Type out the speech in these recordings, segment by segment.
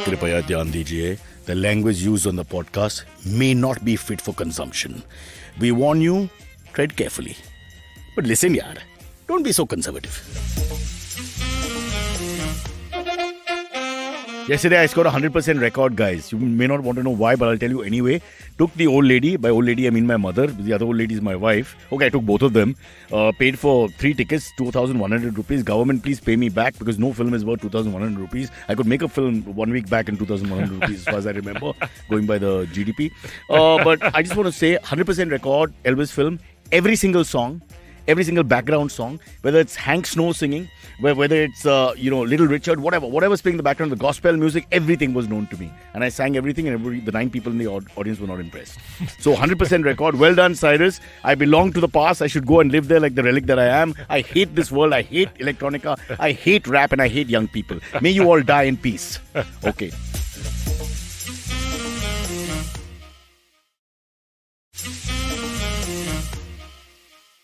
कृपया ध्यान दीजिए. The language used on the podcast may not be fit for consumption. We warn you, tread carefully. But listen, yaar, don't be so conservative. Yesterday I scored a 100% record, guys. You may not want to know why, but I'll tell you anyway. Took the old lady. By old lady, I mean my mother. The other old lady is my wife. Okay, I took both of them. Paid for 3 tickets, 2,100 rupees. Government, please pay me back because no film is worth 2,100 rupees. I could make a film 1 week back in 2,100 rupees as far as I remember, going by the GDP. But I just want to say, 100% record, Elvis film. Every single song, every single background song, whether it's Hank Snow singing, whether it's Little Richard, whatever's playing in the background, the gospel music, everything was known to me, and I sang everything, and the 9 people in the audience were not impressed. So 100% record. Well done, Cyrus. I belong to the past. I should go and live there like the relic that I am. I hate this world. I hate electronica. I hate rap, and I hate young people. May you all die in peace. Okay.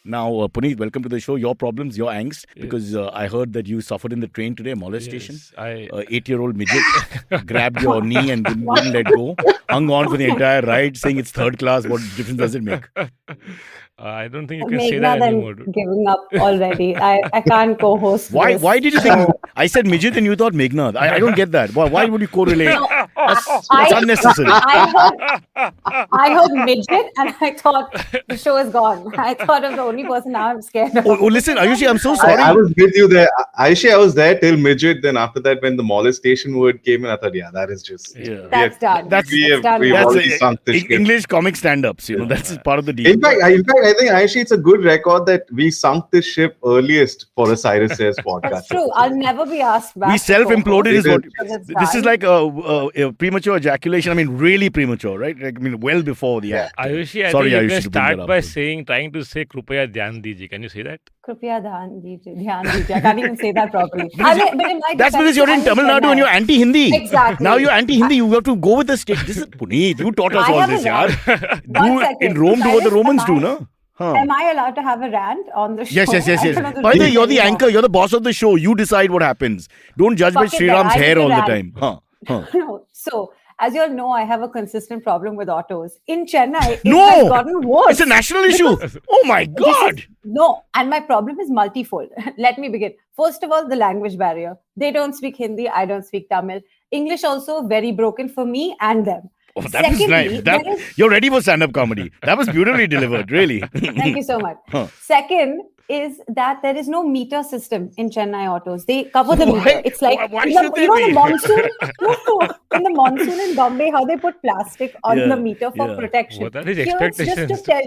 Now, Punit, welcome to the show. Your problems, your angst, because I heard that you suffered in the train today, molestation. Yes, I 8-year-old midget grabbed your knee and wouldn't let go. Hung on for the entire ride, saying it's third class. What difference does it make? I don't think you can say that I'm anymore. giving up already. I can't co-host Why? this. Why did you think I said midget and you thought Meghnad? I don't get that. Why would you correlate? No, That's I- unnecessary. I heard midget and I thought the show is gone. I thought I'm the only person now I'm scared of. Oh, listen, Ayushi, I'm so sorry. I was with you there. Ayushi, I was there till midget. Then after that, when the molestation word came in, I thought, yeah, that is just... Yeah. That's done. We've done. already sunk the ship. English comic stand-ups, that's part of the deal. In fact, I think Ayushi, it's a good record that we sunk this ship earliest for a Cyrus Says podcast. That's true. I'll never be asked back. We self-imploded is what... Because it's This is done. like a premature ejaculation. I mean, really premature, right? Like, I mean, well before the act. Ayushi, I Sorry, think you Ayushi, can to bring start that up. by trying to say Krupaya Dhyan Dijiye. Can you say that? Krupaya dhyan dijiye. I can't even say that properly. But in my That's because defense, you're in I'm Tamil Nadu Chennai. and you're anti-Hindi. Exactly. Now you're anti-Hindi. You have to go with the state. This is Punit. You taught us I all have this, a yaar. rant. Do 1 second. in Rome, do what the Cyrus, Romans am do, I- no? Huh. Am I allowed to have a rant on the show? Yes. I don't know By the way, you're the anymore. anchor. You're the boss of the show. You decide what happens. Don't judge by Fuck it then, Sriraam's I hair will all the rant. time. Huh. No. So, as you all know, I have a consistent problem with autos. In Chennai, it No! has gotten worse. It's a national issue. Oh my God. No, and my problem is multifold. Let me begin. First of all, the language barrier. They don't speak Hindi. I don't speak Tamil. English also very broken for me and them. Oh, that was Secondly, nice. there is- You're ready for stand-up comedy. That was beautifully delivered, really. Thank you so much. Huh. Second is that there is no meter system in Chennai autos. They cover the Why? meter. It's like Why in the, should they you know be? the monsoon. No, in the monsoon in Bombay, how they put plastic on Yeah, the meter for yeah. protection. What are his Here it's just expectations? to tell,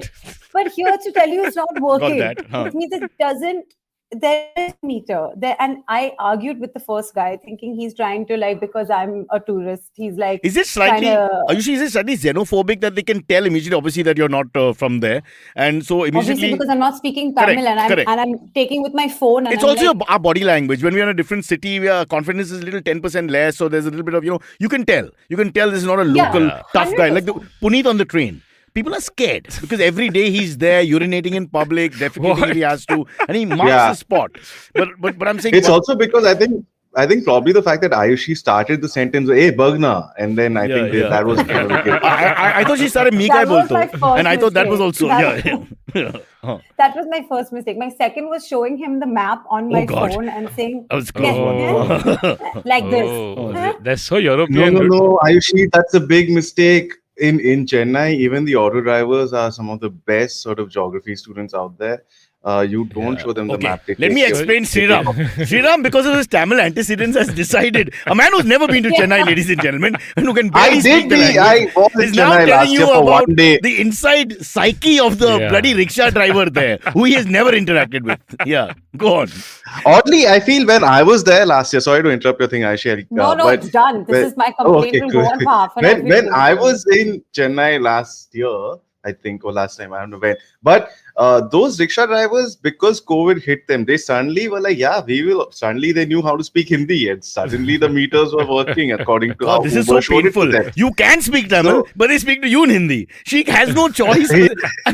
but here to tell you it's not working. that, huh. Which means it doesn't. There is meter there, and I argued with the first guy, thinking he's trying to because I'm a tourist. He's like, Is it slightly, Kinda- Ayushi, is it slightly xenophobic that they can tell immediately, obviously, that you're not from there? And so obviously immediately... because I'm not speaking Tamil Correct. and I'm taking with my phone. And It's I'm also like, our body language. When we're in a different city, our confidence is a little 10% less. So there's a little bit of, you can tell. You can tell this is not a local Yeah. tough guy. Like the 100%. Punit on the train. People are scared because every day he's there urinating in public, defecating if he has to, and he marks Yeah. the spot. But I'm saying It's also because I think probably the fact that Ayushi started the sentence, "Hey, Bagna," and then I think that was I thought she started Mika That was my Bolto, first and I thought that was also mistake. Huh. that was my first mistake. My second was showing him the map on my God. phone and saying, That was "Yeah, close. yeah," like this. Oh, Huh? that's so European. No, Ayushi, that's a big mistake. In Chennai, even the auto drivers are some of the best sort of geography students out there. You don't show them the Okay, map. They let take me your- explain Sriraam. Sriraam, because of his Tamil antecedents, has decided. A man who's never been to Chennai, ladies and gentlemen, and who can barely I speak did the be. language, I was in is now Chennai telling last you year for about one day. the inside psyche of the Yeah. bloody rickshaw driver there, who he has never interacted with. Yeah, go on. Oddly, I feel when I was there last year, sorry to interrupt your thing, Ayushi. No, but it's done. This when- is my Oh, complaint. okay, will go on cool. for half an When hour. I was in Chennai last year, I think, or last time, I don't know when. But those rickshaw drivers, because COVID hit them, they suddenly were like, yeah, we will. Suddenly they knew how to speak Hindi, and suddenly the meters were working according to how God, this is Uber so showed it to painful. them. You can speak Tamil, but they speak to you in Hindi. She has no choice,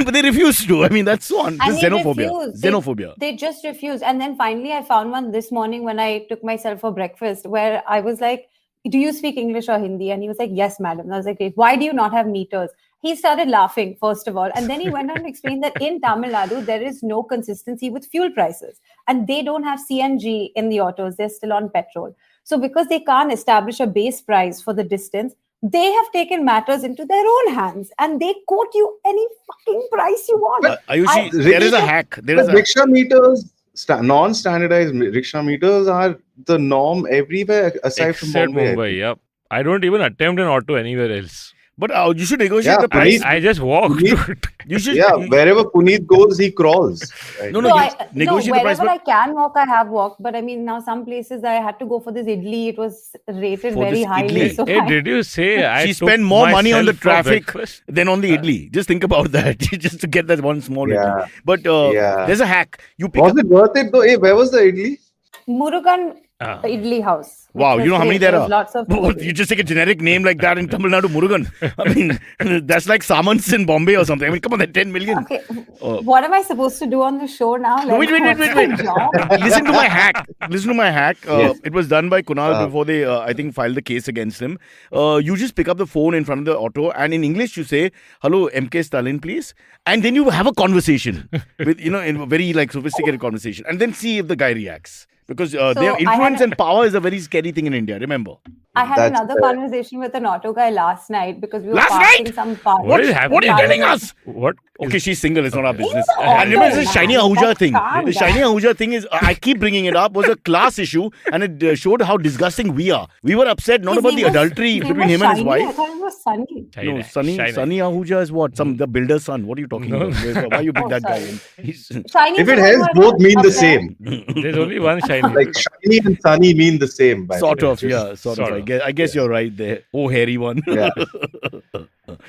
but they refuse to. I mean, that's so And this they xenophobia. refuse. Xenophobia. They just refuse. And then finally, I found one this morning when I took myself for breakfast, where I was like, do you speak English or Hindi? And he was like, yes, madam. And I was like, great. Why do you not have meters? He started laughing, first of all. And then he went on to explain that in Tamil Nadu, there is no consistency with fuel prices. And they don't have CNG in the autos. They're still on petrol. So because they can't establish a base price for the distance, they have taken matters into their own hands. And they quote you any fucking price you want. Ayushi, there is a hack. There is The a rickshaw meters, non-standardized rickshaw meters are the norm everywhere aside from Except Bombay. Mumbai, yep. I don't even attempt an auto anywhere else. But you should negotiate Yeah, the price. I just walk. Puneet- dude. You should. Yeah, wherever Punit goes, he crawls. Right? No, No, you I, negotiate the price. wherever But I can walk, I have walked. But I mean, now some places I had to go for this idli. It was rated For very this highly. idli? So Hey, did you say I she took spent more money on the myself for traffic breakfast? than on the idli. Just think about that. Just to get that one small Yeah. idli. But Yeah. there's a hack. You pick Was up. it worth it though? Hey, where was the idli? Murugan Ah. idli house. Wow, which you know was how many great. there are? Lots of You just take a generic name like that in Tamil Nadu, Murugan. I mean, that's like Samants in Bombay or something. I mean, come on, they're 10 million. Okay, Oh. what am I supposed to do on the show now? No, wait. what's my job? Listen to my hack. Listen to my hack. Yes. It was done by Kunal Uh. before they, I think, filed the case against him. You just pick up the phone in front of the auto, and in English you say, "Hello, MK Stalin, please," and then you have a conversation with, in a very like sophisticated conversation, and then see if the guy reacts. Because their I had influence a- and power is a very scary thing in India. Remember. I had That's another fair. conversation with an auto guy last night because we were Last passing night? some part. What is happening? What are you telling us? What? Okay, she's single. It's not our business. the And remember, this auto, Shiny man. Ahuja That's thing. calm The Shiny down. Ahuja thing is, I keep bringing it up, was a class issue, and it showed how disgusting we are. We were upset not His about name the was- adultery his name between was him and his Shiny. I wife. thought it was Sunny. No, Sunny Ahuja is what? The builder's son. What are you talking No. about? Why you pick Oh, that guy sorry. in? He's, Shiny If it is helps, one both mean the up there. same. There's only one shiny. Like shiny and sunny mean the same. By the sort way. of, yeah, sort of. Sort I guess you're right there. Oh, hairy one. Yeah.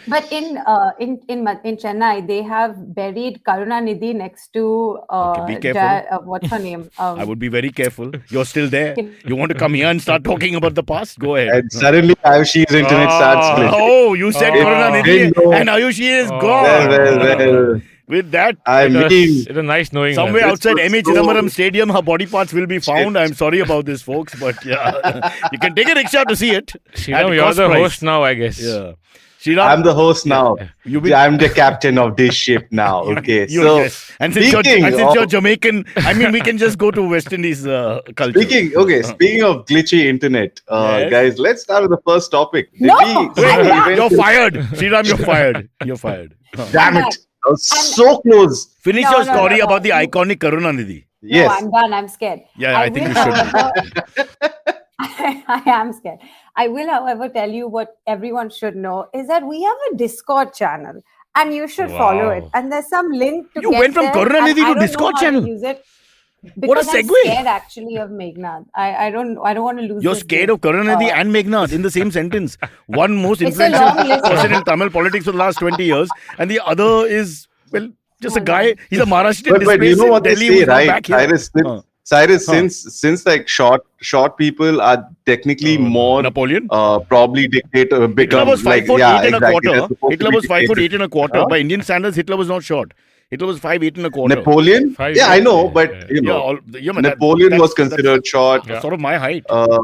But in Chennai, they have buried Karunanidhi next to Okay, be careful. what's her name? I would be very careful. You're still there. You want to come here and start talking about the past? Go ahead. And suddenly Ayushi's internet starts glitching. Oh, you said Oh. Karunanidhi Bingo. and Ayushi is Oh. gone. Well. With that, I It was, mean, it was nice knowing somewhere her. outside was M.A. so- Chidambaram Stadium, her body parts will be found. I'm sorry about this, folks, but yeah, you can take a rickshaw to see it. Sriraam, at you're cost the price. host now, I guess. Yeah. Sriraam, I'm the host now. you be, I'm the captain of this ship now. Okay, you so yes. And since speaking you're of- Jamaican, I mean, we can just go to West Indies culture. speaking of glitchy internet, Yes. guys, let's start with the first topic. Did No! we- Wait, you're fired. Sriraam, you're fired. You're fired. Damn it! I was so close. Finish No, your no, story no, about the no. iconic Karunanidhi. Yes. No, I'm done. I'm scared. Yeah, I think will, you should. however- I am scared. I will, however, tell you what everyone should know is that we have a Discord channel and you should follow it. Wow. And there's some link to You get went from there, Karunanidhi and to I don't know Discord how to channel? use it What a because I'm segue. scared actually of Meghnad. I don't want to lose. You're this scared game. of Karunanidhi and Meghnad in the same sentence. One most It's a long influential list. person in Tamil politics for the last 20 years, and the other is, well, just a guy. He's a Maharashtrian But you displaced know in what they Delhi say, who's now right? back here. Cyrus, Huh. since like short people are technically more Napoleon? probably dictator Hitler become was 5 like foot 8 and a exactly. They're quarter. supposed to Hitler be was 5 foot 8 and a quarter. Huh? By Indian standards, Hitler was not short. Hitler was 5'8" and a quarter. Napoleon? Five Yeah, I years, know, yeah, but yeah. you know, man, Napoleon was that's considered short. Yeah. sort of my height. Uh,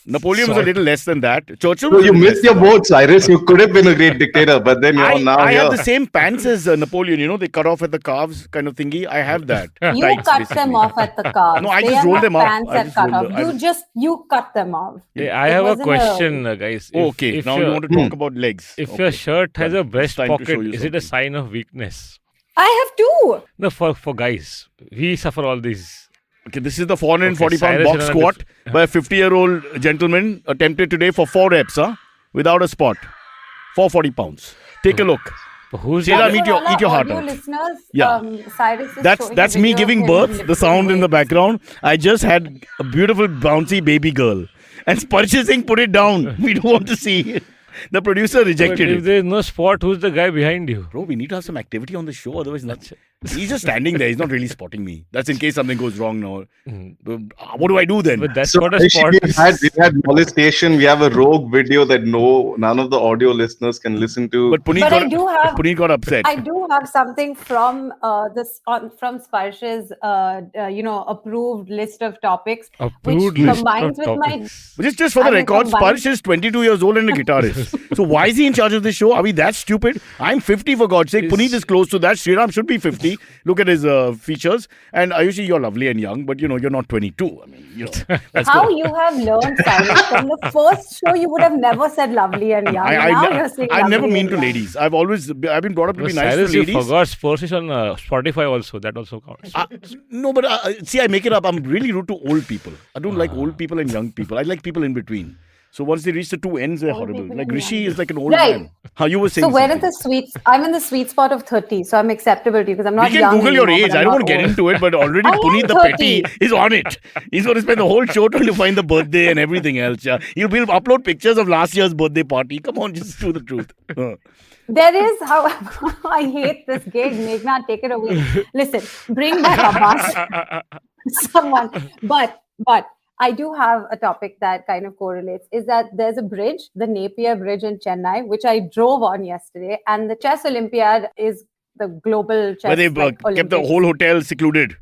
Napoleon was a Sorry. little less than that. Churchill so was a you little missed less your than that. boat, Cyrus. You could have been a great dictator, but then you're now I here. have the same pants as Napoleon, you know, they cut off at the calves kind of thingy. I have that. You Tights, cut basically. them off at the calves. No, I They just are roll not them up. pants I that just cut roll off. them- You cut them off. Yeah, I It have a wasn't question, guys. Okay, now you want to talk about legs. If Okay. your shirt has a breast time to pocket, show you is it a something. sign of weakness? I have two. No, for guys, we suffer all these. Okay, this is the 440 Okay, pound Cyrus box is on squat a by a 50-year-old gentleman attempted today for 4 reps, without a spot. 440 pounds. Take a look. Who's Sriraam, that? eat For all our your heart audio out. Listeners, Yeah. Cyrus is That's showing a me video of giving him birth. The lifting sound in the weights. background. I just had a beautiful bouncy baby girl, and purchasing put it down. We don't want to see. The producer But rejected if it. there is no spot, who's the guy behind you? Bro, we need to have some activity on the show. Otherwise, not. He's just standing there. He's not really spotting me. That's in case something goes wrong now. What do I do then? But that's So what a Ayushi, spot is. we've had molestation. We have a rogue video that none of the audio listeners can listen to. But Punit, But got, I do have- Punit got upset. I do have something from from Sparsh's approved list of topics, Approved which list combines of with my topics. Just for the I mean, record, combined- Sparsh is 22 years old and a guitarist. So why is he in charge of this show? Are we that stupid? I'm 50 for God's sake. Is- Punit is close to that. Sriraam should be 50. Look at his features. And Ayushi, you're lovely and young, but you're not 22. I mean, that's how good. you have learned, Cyrus. From the first show, you would have never said lovely and young. Now you're saying I never lovely mean and to young. ladies. I've been brought up to But be nice Cyrus, to you ladies. forgot Spurs is on Spotify also. That also counts. No, but see, I make it up. I'm really rude to old people. I don't like old people and young people. I like people in between. So once they reach the two ends, they're Old horrible. people Like and Rishi young is like an old Right. man. How you were saying? So where is something. the sweet? I'm in the sweet spot of 30, so I'm acceptable to you because I'm We not can young Google your anymore, age. but I I'm don't not want to get old. into it, but already I am Punit the 30. Petty is on it. He's going to spend the whole show trying to find the birthday and everything else. Yeah. He'll upload pictures of last year's birthday party. Come on, just do the truth. There is how I hate this gig. Meghna, take it away. Listen, bring back Abbas. Someone. But I do have a topic that kind of correlates. Is that there's a bridge, the Napier Bridge in Chennai, which I drove on yesterday, and the Chess Olympiad is the global chess. Where they've like, kept the Olympics. whole hotel secluded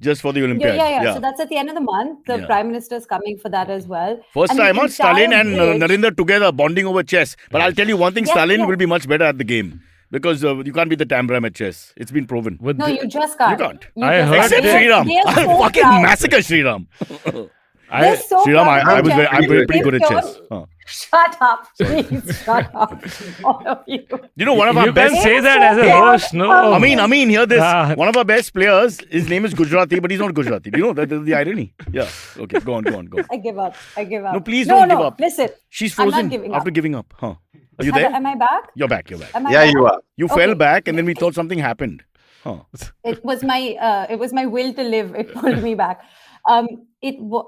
just for the Olympiad. Yeah. So that's at the end of the month. The Yeah. Prime Minister's coming for that as well. First And the time, Stalin entire and bridge- Narendra together bonding over chess. But I'll tell you one thing, Yes, Stalin yes. will be much better at the game. Because you can't be the Tambram at chess. It's been proven. But No, the- you just can't. You can't. You I just heard can't. Except they- Sriram. They are I'll so fucking proud. massacre Sriram. They're so Sriram, proud I'm of chess. pretty good at They've chess. shown- Shut up, please. Shut up, all of you. You know, one of our you best... can say that so as a proud host, no? of- Amin, hear this. Ah. One of our best players, his name is Gujarati, but he's not Gujarati. Do you know that is the irony? Yeah. Okay, go on. I give up. No, please don't give up. Listen, She's I'm not frozen giving after up. giving up. Huh? Are you there? am I back? You're back. Am I Yeah, back? you are. You Okay. fell back and then we thought something happened. Huh. It was my will to live. It pulled me back.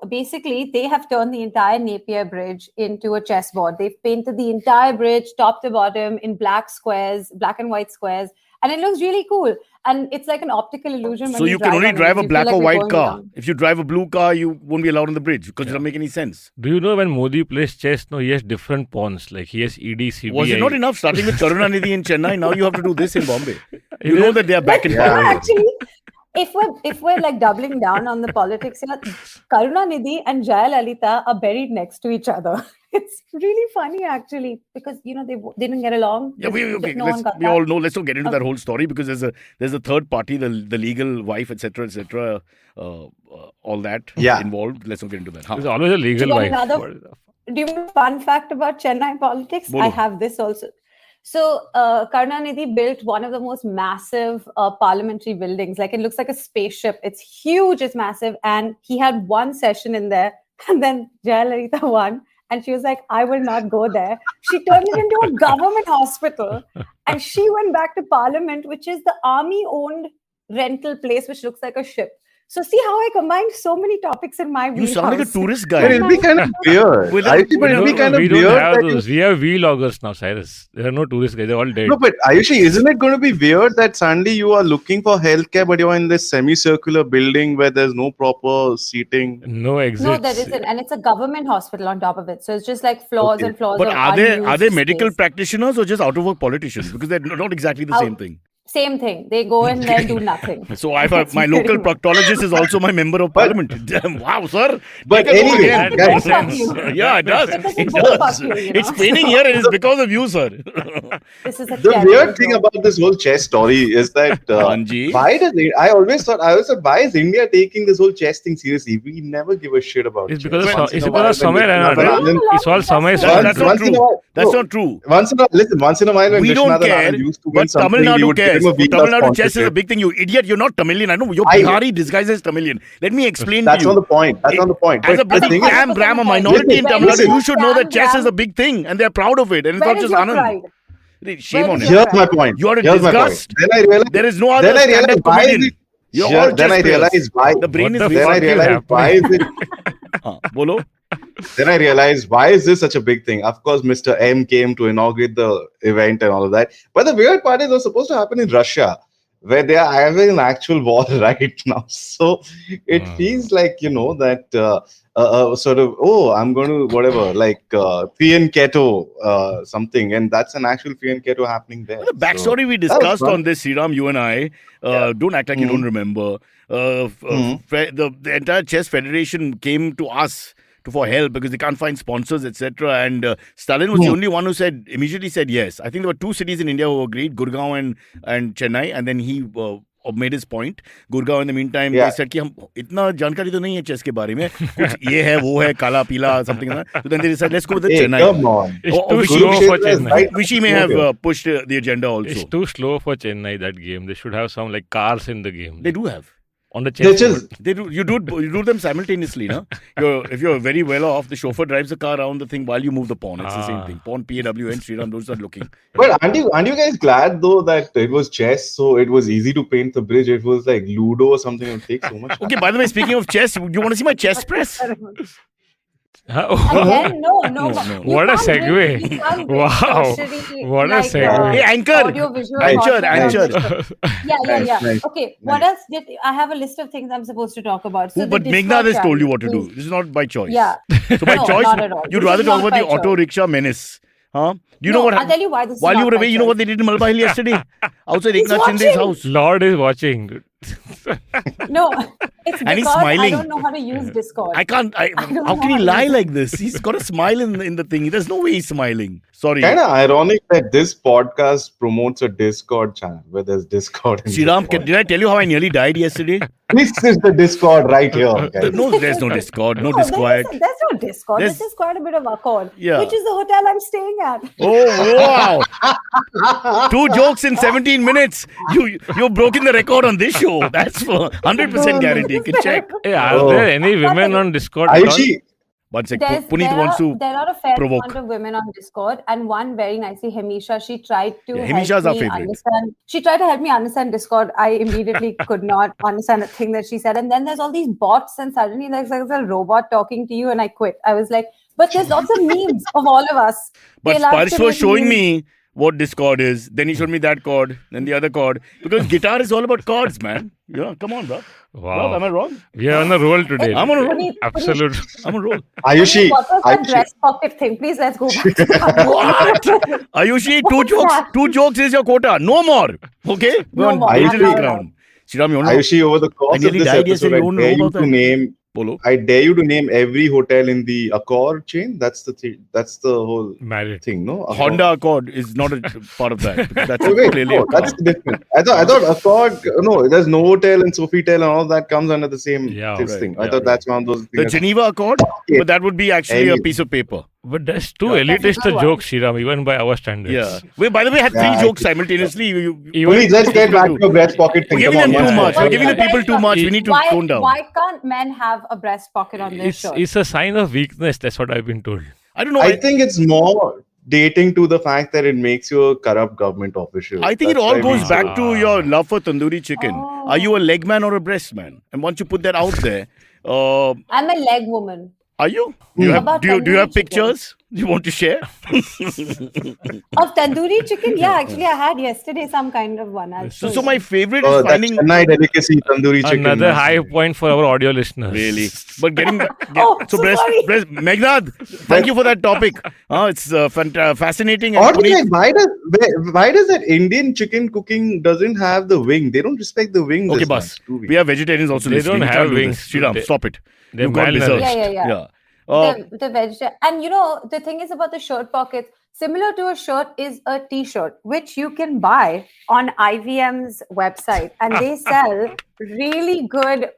Basically, they have turned the entire Napier Bridge into a chessboard. They've painted the entire bridge top to bottom in black and white squares, and it looks really cool. And it's like an optical illusion. When So you can only on it. drive a You feel black like or you're white going car. down. If you drive a blue car, you won't be allowed on the bridge because it doesn't make any sense. Do you know when Modi plays chess? No, he has different pawns. Like he has ED, CBI. Was it not enough starting with Karunanidhi in Chennai? Now you have to do this in Bombay. You It know is- that they are back in Yeah. power. Actually, if we're like doubling down on the politics here, Karunanidhi and Jayalalitha are buried next to each other. It's really funny actually because they didn't get along. Yeah, okay. No one got We that. all know. Let's not get into that whole story because there's a third party, the legal wife, etc., all that Yeah. involved. Let's not get into that. Huh. There's always a legal Do you wife. want another- What is that? Do you want a fun fact about Chennai politics? Bolo. I have this also. So Karunanidhi built one of the most massive parliamentary buildings. Like it looks like a spaceship. It's huge, it's massive. And he had one session in there. And then Jayalalitha won. And she was like, I will not go there. She turned it into a government hospital. And she went back to Parliament, which is the army-owned rental place, which looks like a ship. So see how I combined so many topics in my You sound like a wheelhouse. tourist But guy. it'll be kind of weird. Well, Ayushi, but it'll be kind of we weird. don't have that you- those. We have vloggers now, Cyrus. There are no tourist guys. They're all dead. No, but Ayushi, isn't it going to be weird that suddenly you are looking for healthcare, but you're in this semicircular building where there's no proper seating? No exits. No, there isn't, and it's a government hospital on top of it. So it's just like floors Okay. and floors. But of are they unused medical space. practitioners or just out of work politicians? Because they're not exactly the Out- same thing. Same thing. They go in there and do nothing. So That's my very local much- proctologist is also my member of But- parliament. Damn, wow, sir. But Take it over anyway, again. That guys, makes Fuck sense. you. Yeah, it does. Because It it's both does. of you, you It's know. paining here and it's because of you, sir. This is a the terrible weird thing joke. about this whole chess story is that Anji. I always thought why is India taking this whole chess thing seriously? We never give a shit about It's chess. because of, Once in it's a because while of Samay when Rana. there's another- It's all Samay's That's- fault. That's not once in a true. while- That's no. not true. Once in a while when We don't Vishwanathan care, Anand used to win but something, Tamil we Nadu would give cares. him a visa Tamil Nadu chess is a sponsorship. big thing. You idiot, you're not Tamilian. I know you're I- Bihari disguised as Tamilian. Let me explain That's to not you. the point. That's not the point. As a But the bloody thing is, Cam Bram, a minority in Tamil Nadu, Listen. you should know that chess Cam is a big thing and they're proud of it. And it's Where not is just your Anand. pride? Shame Where on is you. your here's my point. You are a Here's my point. disgust. Then I realized. There is no other Then I realized stand-up why is comedian. it. You're Yeah, all then chess I players. realized why. The brain What is the Then I fuck is realized happening? why is it. Bolo. then I realized, why is this such a big thing? Of course, Mr. M came to inaugurate the event and all of that. But the weird part is, it was supposed to happen in Russia, where they are having an actual war right now. So it feels like, that sort of, I'm going to whatever, like Fian Keto something. And that's an actual Fian Keto happening there. The backstory we discussed on this, Sriram, you and I, don't act like you don't remember. The entire chess federation came to us for help because they can't find sponsors, etc. And Stalin was the only one who immediately said yes. I think there were 2 cities in India who agreed, Gurgaon and Chennai. And then he made his point. Gurgaon, in the meantime, they said कि हम इतना जानकारी तो नहीं है chess के बारे में. कुछ ये है, वो है, काला पीला, something like that. So then they decided, let's go with the Chennai. Come on. It's too slow for Chennai. Vishy may have pushed the agenda also. It's too slow for Chennai, that game. They should have some like cars in the game. They do have. On the chessboard. They do. You do them simultaneously, no? If you're very well off, the chauffeur drives the car around the thing while you move the pawn. It's the same thing. Pawn, PAW, and Sriram, those are looking. But aren't you guys glad though that it was chess, so it was easy to paint the bridge? It was like Ludo or something. It would take so much time. Okay, by the way, speaking of chess, you want to see my chess press? Again, no. What a segue. Wow. What a segue. Hey, anchor. Anchor. Yeah. Nice. Okay, what else did I have a list of things I'm supposed to talk about? So But Meghnad has told you what to do. This is not by choice. Yeah. So by No, choice, not at all. you'd This rather is talk not about the by auto choice. rickshaw menace. Huh? Do you No, know what I'll tell you why this is While you not were by away, you know what they choice. did in Malbha Hill yesterday? Outside He's Eknath Shinde's watching. house. Lord is watching, dude. No, it's And he's because smiling. I don't know how to use Discord. I can't. don't How know can he how to lie use like this? He's got a smile in the thing. There's no way he's smiling. Sorry. Kind of ironic that this podcast promotes a Discord channel where there's Discord. in Sriram, this podcast. did I tell you how I nearly died yesterday? This is the Discord right here, guys. No, there's no Discord. No No, disquiet. there's no Discord. There's- This is quite a bit of Accord, Yeah. which is the hotel I'm staying at. Oh wow! 2 jokes in 17 minutes. You've broken the record on this show. That's for 100% guarantee. You can check. Hey, are Oh. there any women on Discord? at all? Ayushi, One sec. There are a fair provoke. amount of women on Discord, and one very nicely, Hemisha. She tried to Yeah, Hemisha's our help me favorite. understand. She tried to help me understand Discord. I immediately could not understand a thing that she said, and then there's all these bots, and suddenly there's like a robot talking to you, and I quit. I was like, but there's lots of memes of all of us. But They love Sparsh to was make showing memes. me what Discord is. Then he showed me that chord, then the other chord. Because guitar is all about chords, man. Yeah, come on, bro. Bro, am I Wow. wrong? We are on a roll today. I'm on a roll. Punit, Absolute. I'm on a roll. Ayushi, What was that Ayushi. dress pocket thing? Please, let's go back to that. What? Ayushi, What two was jokes. that? 2 jokes is your quota. No more. Okay? We're No on more. digital Ayushi. ground. Sriram, you know Ayushi, over the I course of nearly this died episode, yesterday. You don't know about that? Polo. I dare you to name every hotel in the Accor chain. That's the whole Married. thing, no? Accor. Honda Accord is not a part of that. Because that's Oh, wait, clearly a no, car. that's different. I thought Accord. No, there's Novotel and Sofitel and all that comes under the same Yeah, this right, thing. I yeah, thought right. that's one of those The things. Geneva Accord, Yeah. but that would be actually a Anyway. piece of paper. But that's too Yeah. elitist That's a a good joke, Sriram, even by our standards. Yeah. Wait, by the way, I had 3 Yeah, jokes simultaneously. Please, let's get back to your breast pocket thing. We're giving Come them on, too yeah. much. We're giving the Yeah. people too much. We need to Why, tone down. why can't men have a breast pocket on their shirt? It's a sign of weakness. That's what I've been told. I don't know. I think it's more dating to the fact that it makes you a corrupt government official. I think it That's all why goes we- back to your love for tandoori chicken. Oh. Are you a leg man or a breast man? And once you put that out there, I'm a leg woman. are you? Do you have, About do you tandoori have chicken. pictures you want to share? Of tandoori chicken? Yeah, actually, I had yesterday some kind of one. I'll show So you. my favorite Oh, is that finding Chennai delicacy tandoori chicken. Another high point for our audio listeners. really, but getting Oh, so breast, sorry. Meghnad, thank you for that topic. It's fascinating. And Or Punit- why does that Indian chicken cooking doesn't have the wing? They don't respect the wing. Okay, this boss. much, do we? We have vegetarians also. They listening. don't We have can't do wings. this. Sriram, They- stop it. they're You've gone malnourished. berserk. Yeah. Uh, The vegetarian. And you know, the thing is about the shirt pockets, similar to a shirt is a t-shirt, which you can buy on IVM's website. And they sell really good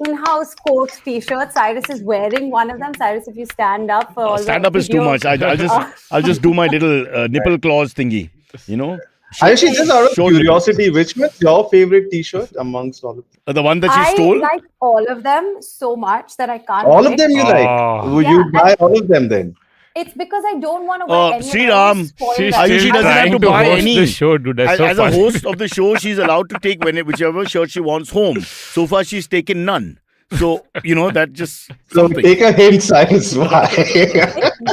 in-house coat t-shirts. Cyrus is wearing one of them. Cyrus, if you stand up for all stand the up is too videos- much. I'll just do my little nipple claws thingy. You know, Ayushi, just out of Short curiosity, which was your favorite T-shirt amongst all of them? the one that she I stole. like all of them so much that I can't All of pick. them you like? Oh. Would Yeah, you buy all of them then? It's because I don't want to wear any Sriram, of them. Spoil She's them. Ayushi still doesn't have trying to to buy host any. the show, dude. That's so As a funny. host of the show, she's allowed to take whichever shirt she wants home. So far, she's taken none. So, that just So something. take a hint, Cyrus. Why? It's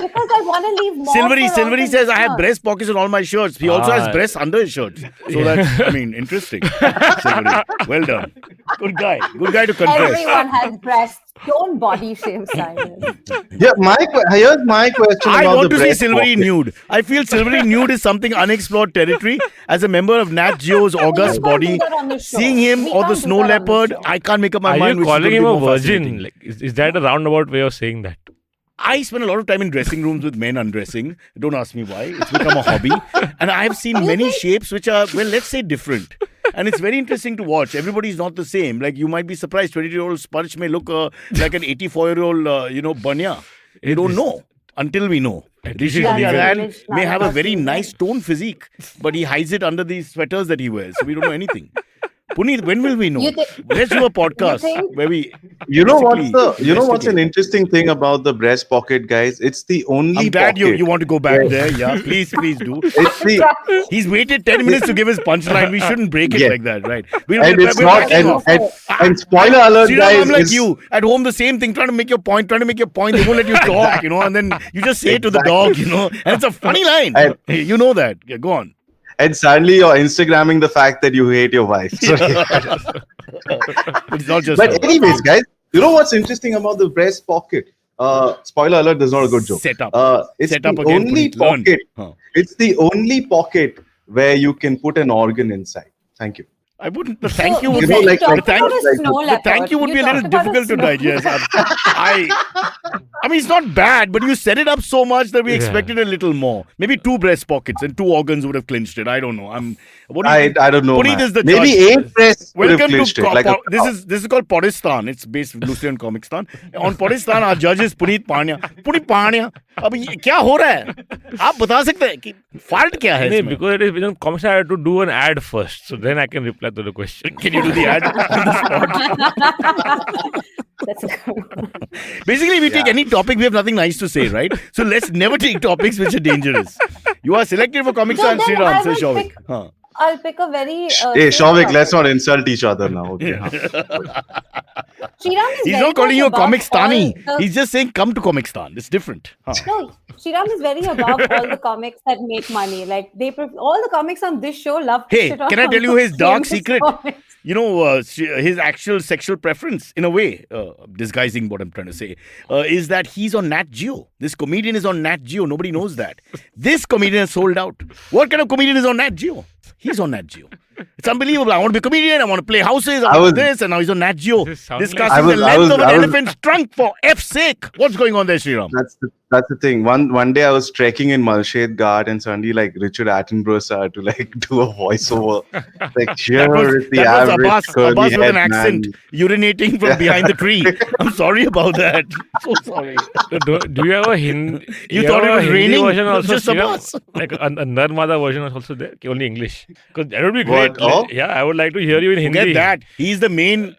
because I want to leave more. Silvery for says, I have listeners. breast pockets on all my shirts. He also has breasts under his shirts. So that's, interesting. Silvery. Well done. Good guy to confess. Everyone has breasts. Don't body shame, Cyrus. Yeah, here's my question I about want the to see breast Silvery pocket. nude. I feel Silvery nude is something unexplored territory. As a member of Nat Geo's You august can't body, do that on the show. seeing him We or the can't do snow that on the leopard, show. I can't make up my Are mind. you which is calling gonna him be a more virgin? fascinating. Like, is that a roundabout way of saying that? I spend a lot of time in dressing rooms with men undressing. Don't ask me why. It's become a hobby. And I've seen many shapes which are, well, let's say different. And it's very interesting to watch. Everybody's not the same. Like, you might be surprised. 22-year-old Sparsh may look like an 84-year-old, Banya. You don't know until we know. Rishi, on the other hand, may have a very nice toned physique, but he hides it under these sweaters that he wears. So we don't know anything. Punit, when will we know? Let's do a podcast where we. You know what's investigate. an interesting thing about the breast pocket, guys? It's the only I'm glad pocket. you want to go back there. Yeah, please do. It's the He's waited 10 minutes to give his punchline. We shouldn't break it Yeah. like that, right? and it's not and spoiler alert, Sriraam, guys. I'm like is- you. At home, the same thing. Trying to make your point. They won't let you talk, and then you just say it to the dog, And it's a funny line. And- You know that. Yeah, go on. And suddenly you're Instagramming the fact that you hate your wife. So, It's not just. but anyways, guys, you know what's interesting about the breast pocket? Spoiler alert, there's not a good joke. Set up. It's Set the up again, only Punit. Learn. pocket. Huh. It's the only pocket where you can put an organ inside. Thank you. I wouldn't. The thank you would You be. know, like- talked the about a like- snow the leopard. thank you would be a little talked about difficult to snow digest. leopard. I mean, it's not bad, but you set it up so much that we expected a little more. Maybe 2 breast pockets and 2 organs would have clinched it. I don't know. What do you think? I don't know. Punit man. is the Maybe judge. 8 breasts would have Welcome clinched to it. Like a- this is called Podistan. It's based loosely on Comicstan. On Podistan, our judge is Punit Pania. Punit Pania, अब ये क्या हो रहा है? आप बता सकते हैं कि fault क्या है No, इसमें? because it is within comments, I have to do an ad first. So then I can reply to the question. Can you do the ad on the spot? That's a good one. Basically, we take any topic, we have nothing nice to say, right? So let's never take topics which are dangerous. You are selected for Comicstan, No, then Sriraam, I says will Shavik. pick- Huh. I'll pick a very. Hey, Shavik, let's not insult each other now. Okay. Sriraam is He's very not calling much you a above Comicstani. all the- He's just saying come to Comicstan. It's different. Huh. No, Sriraam is very above all the comics that make money. Like all the comics on this show love to Hey, shit on can I tell you his dark famous secret? comics. His actual sexual preference, in a way, disguising what I'm trying to say, is that he's on Nat Geo. This comedian is on Nat Geo. Nobody knows that. This comedian has sold out. What kind of comedian is on Nat Geo? He's on Nat Geo. It's unbelievable. I want to be a comedian. I want to play houses. I want this. And now he's on Nat Geo. This sounds like- Discussing the length of an elephant's trunk for F's sake. What's going on there, Sriraam? That's the thing. One day I was trekking in Malshade Ghat and suddenly like Richard Attenborough started to like do a voiceover. Like here is the that was average Abbas curly with an head accent man. urinating from behind the tree. I'm sorry about that. So sorry. Do you have a Hindi? You thought it was raining? version It was also? just a Sriraam? bus. Like a Narmada version is also there. Only English. Because that would be What? great. Oh? Yeah, I would like to hear you in Hindi. Forget that. He's the main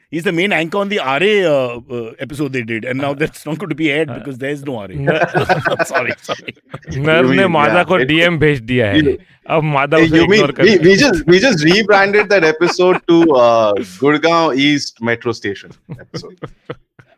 anchor on the RA episode they did, and now that's not going to be aired because there's no RA. sorry. नर ने मादा को DM भेज दिया है. अब मादा Hey, उसे you mean ignore कर we just rebranded that episode to Gurgaon East Metro Station episode.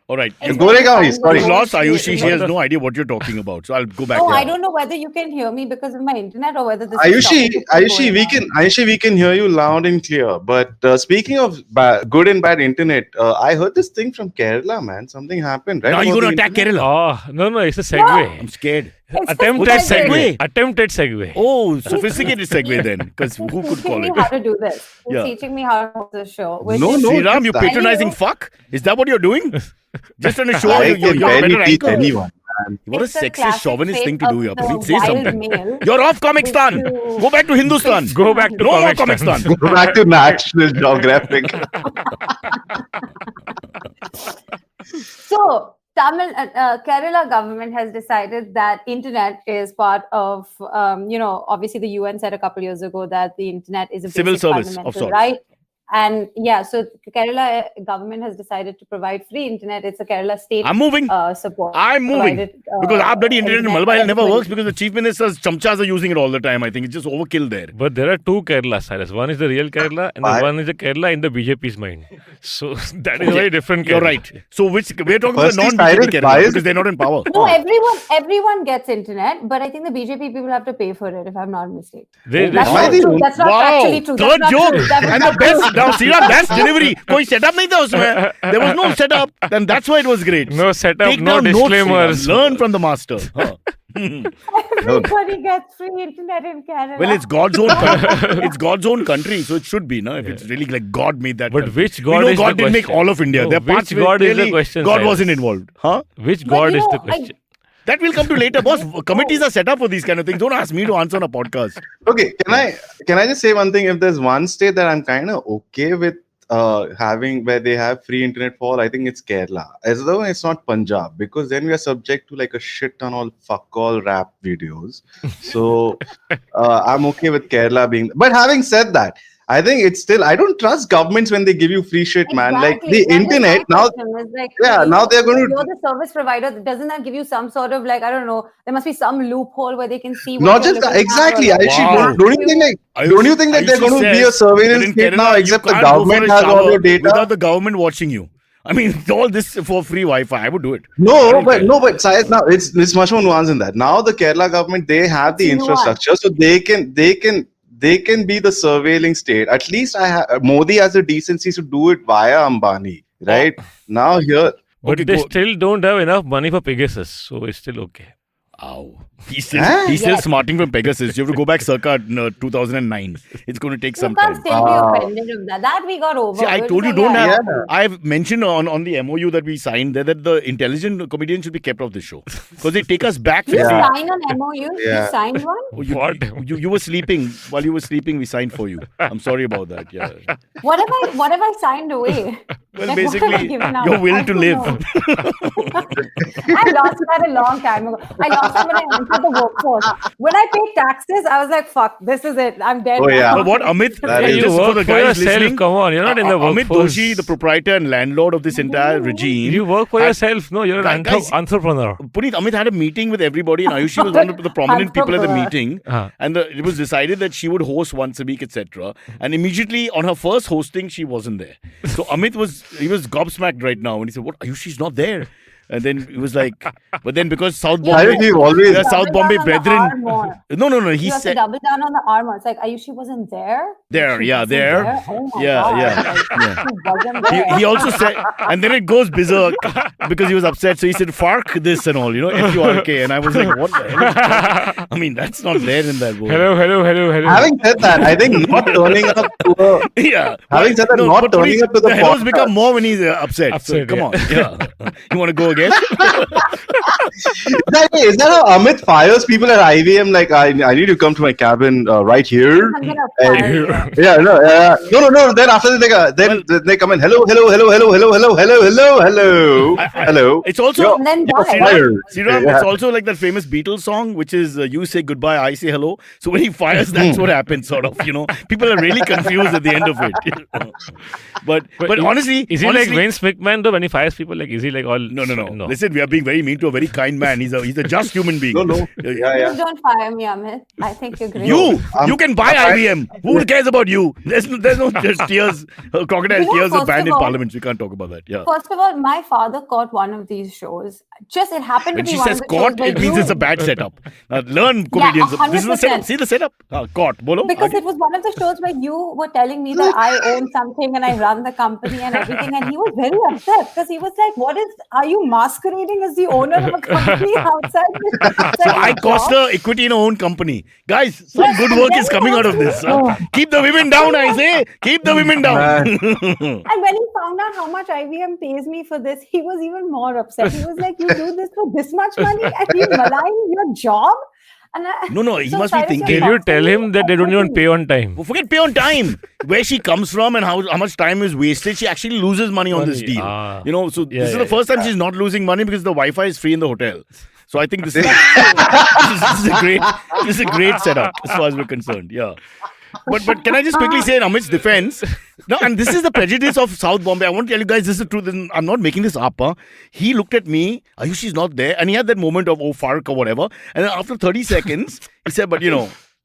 All right. It's Goregaon very is, fun. sorry. We lost Ayushi. She has Mother- no idea what you're talking about. So I'll go back. No, to I her. don't know whether you can hear me because of my internet or whether this is Ayushi, we can hear you loud and clear. But speaking of good and bad internet, I heard this thing from Kerala, man. Something happened, right? Now you're about going to the attack internet? Kerala. Oh, no, it's a segue. I'm scared. Attempted What's a segue. segue? Attempted segue. Oh, sophisticated segue then. Because who could teaching call me it? how to do this. He's Yeah. teaching me how to host the show. Which No, is no. Sriraam, you just patronizing you- fuck? Is that what you're doing? Just trying to show I you're can a barely better teach anchor. anyone, man. What a It's a sexist, classic chauvinist trait thing to do here. of the Please say wild something. male. You're off Comicstan. To- Go back to Hindustan. Go back to No more Comicstan. Comicstan. Go back to National Geographic. So, Kerala government has decided that internet is part of, obviously the UN said a couple years ago that the internet is a Civil basic service of fundamental sorts. right, And yeah, so Kerala government has decided to provide free internet. It's a Kerala state I'm moving. support. I'm moving. Because our bloody internet in Malabar never everybody. works because the chief minister's chamchas are using it all the time. I think it's just overkill there. But there are two Kerala, Cyrus. One is the real Kerala, and Why? one is the Kerala in the BJP's mind. So that is a very different Kerala. You're right. So we're talking about Firstly, non-BJP Cyrus, Kerala why is- because they're not in power. No, everyone gets internet, but I think the BJP people have to pay for it, if I'm not mistaken. That's Why not they true. don't- That's not Wow, actually true. third That's not joke. true. That was And not the best, true. now Sriraam, that's delivery. कोई setup नहीं था उसमें. There was no setup. Then that's why it was great. No setup, Take no down notes, disclaimers. Sriraam. Learn from the master. Huh. Everybody gets free internet in Canada. Well, it's God's own country. It's God's own country, so it should be, no? If it's really like God made that. But country. which We God know is God the didn't make question? all of India. No, There are which parts where God is the clearly question, God Cyrus? wasn't involved. Huh? Which But God you is know, the question? That will come to later, boss. Committees are set up for these kind of things. Don't ask me to answer on a podcast. Okay, can I just say one thing? If there's one state that I'm kind of okay with having where they have free internet for all, I think it's Kerala. As though it's not Punjab, because then we are subject to like a shit ton of fuck all rap videos. So I'm okay with Kerala being. But having said that, I think it's still, I don't trust governments when they give you free shit, man. Like the Exactly. That was internet my now. question. It's like, Yeah, you now know, they're going to. You're the service provider. Doesn't that give you some sort of like, I don't know, there must be some loophole where they can see what Not you're just that, looking at exactly. or, like, Actually, Wow. don't you think like don't you think that there's Ayushi going to be a says surveillance that in state Kerala, now, you except the can't go for government a has all shower your data? without the government watching you. I mean, all this for free Wi-Fi. I would do it. But Syed, now it's much more nuanced than that. Now the Kerala government, they have the It's nuanced. infrastructure, so they can be the surveilling state. At least Modi has the decency to do it via Ambani, right? Now here, But Okay, they go- still don't have enough money for Pegasus, so it's still okay. Ow. He's still Yes. smarting from Pegasus. You have to go back circa 2009. It's going to take You some can't time. still be offended of that. That we got over. See, I We're told you just like, don't have. Yeah. I've mentioned on the MOU that we signed there that the intelligent comedian should be kept off this show because they take us back. You 50. signed an MOU? Yeah. You signed one? Oh, you, What? You were sleeping. While you were sleeping, we signed for you. I'm sorry about that. Yeah. What have I signed away? Well, Like, what have I basically, given up? your will I to don't live. know. I lost that a long time ago. I lost it when I entered the workforce. When I paid taxes, I was like, fuck, this is it. I'm dead Oh, now. yeah. But what Amit, That Yeah, is- you just work for the for guys yourself. listening, Come on, you're not in the Amit workforce. Doshi, the proprietor and landlord of this entire regime. You work for yourself. No, you're an Guys- entrepreneur. Puneet, Amit had a meeting with everybody, and Ayushi was one of the prominent people at the meeting. And it was decided that she would host once a week, etc. And immediately on her first hosting, she wasn't there. So Amit was gobsmacked right now, and he said, "What? Ayushi's not there." And then it was like, but then because South Why Bombay, did you always? the South Double Bombay down on the brethren. armor. No. He You have to said double down on the armor. It's like, Ayushi wasn't there? there, She yeah, wasn't there. Oh my Yeah, God. yeah, Like, yeah. She wasn't there. He also said, and then it goes berserk because he was upset. So he said, "Fark this and all, FURK." And I was like, "What the hell?" Is that? I mean, that's not there in that word. Hello. Having said that, I think not turning up to a Yeah. Having said that, not but turning please, up to the hellos podcast. become more when he's upset. So Upset, come yeah. on. Yeah. You want to go again? is that how Amit fires people at IVM? Like, I need to come to my cabin right here. I'm gonna And- fire you. Yeah, no. Then after then they come in. Hello. It's also Yo, And then you're die. fired. Sriraam, Yeah. it's also like that famous Beatles song, which is you say goodbye, I say hello. So when he fires, that's what happens, sort of. People are really confused at the end of it. But honestly, Is he like Vince McMahon though when he fires people? Like, is he like all? No. Listen, we are being very mean to a very kind man. He's a just human being. No. Yeah. Please don't fire me, Amit. I think you're great. You can buy IBM. Who cares about you? There's no just tears, crocodile tears are first banned of in all- parliament. We can't talk about that. Yeah. First of all, my father caught one of these shows. It happened When to be she one says of the caught, shows where it means you- it's a bad setup. Learn comedians. This is the setup. 100%. See the setup? Caught. Bolo. Because it was one of the shows where you were telling me that I own something and I run the company and everything, and he was very upset because he was like, are you masquerading as the owner of a company outside So I cost her equity in her own company. Guys, some Yes, good and work then is he coming out of also- this. Keep the women down, I say. Keep the women down. And when he found out how much IBM pays me for this, he was even more upset. He was like, you do this for this much money and you malign your job? And No, he must be Cyrus, thinking- you're Can you tell him that they don't even constantly- pay on time? Well, forget pay on time. Where she comes from and how much time is wasted, she actually loses money on this deal. So this is the first time she's not losing money because the Wi-Fi is free in the hotel. So I think this is a great setup as far as we're concerned. Yeah. But can I just quickly say in Amit's defense? No, and this is the prejudice of South Bombay. I want to tell you guys this is the truth. I'm not making this up. Huh? He looked at me, Ayushi's not there, and he had that moment of Fark or whatever. And then after 30 seconds, he said, but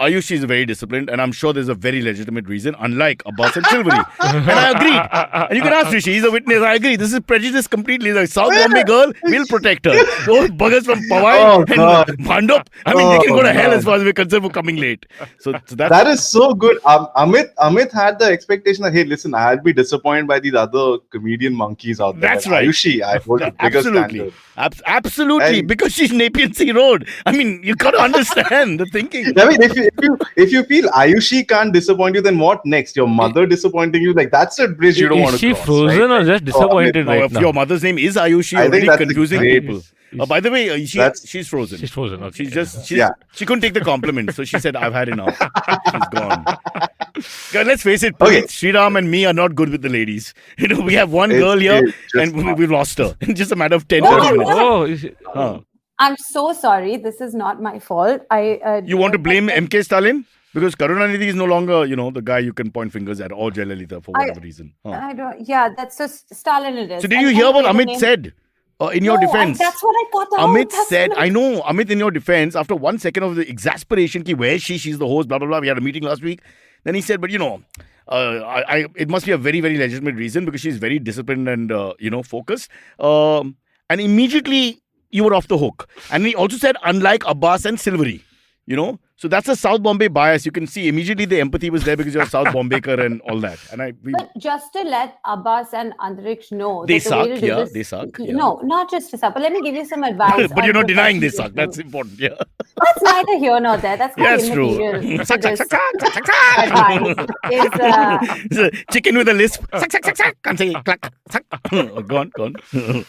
Ayushi is very disciplined, and I'm sure there's a very legitimate reason, unlike Abbas and Silvery. And I agreed. And you can ask Rishi, he's a witness. I agree. This is prejudice completely. Like South Bombay girl, we'll protect her. Those buggers from Powai and Bhandop, I mean, they can go to hell as far as we're concerned for coming late. So that is so good. Amit had the expectation that, hey, listen, I'll be disappointed by these other comedian monkeys out there. That's right. Ayushi, I hold a bigger standard. Absolutely. Because she's Napier Sea Road. I mean, you got to understand the thinking. I mean, if you feel Ayushi can't disappoint you, then what next? Your mother disappointing you? Like, that's a bridge you don't want to cross. Is she frozen or just disappointed if now? Your mother's name is Ayushi, I think that's confusing people. By the way, she's frozen. She's frozen. Okay. She couldn't take the compliment, so she said, "I've had enough." She's gone. God, let's face it, Sriraam and me are not good with the ladies. We have one girl here, and we've lost her in just a matter of 10 minutes. I'm so sorry. This is not my fault. You want to blame MK Stalin? Because Karunanidhi is no longer, the guy you can point fingers at, or Jayalalitha for whatever reason. I don't. Yeah, that's just Stalin. It is. So did you hear what Amit said? In your defense, that's what I got out. Amit said, I know, Amit, in your defense, after 1 second of the exasperation, where is she? She's the host, blah, blah, blah. We had a meeting last week. Then he said, but it must be a very, very legitimate reason because she's very disciplined and, focused. And immediately you were off the hook. And he also said, unlike Abbas and Silvery, So that's a South Bombay bias. You can see immediately the empathy was there because you're a South Bombayker and all that. But just to let Abbas and Antariksh know, they suck. They suck. Yeah. No, not just to suck. But let me give you some advice. But you're not denying they suck. That's important. Yeah. That's neither here nor there. That's quite immaterial. Suck. Advice is chicken with a lisp. Suck. Can't say clack. Suck. Go on. So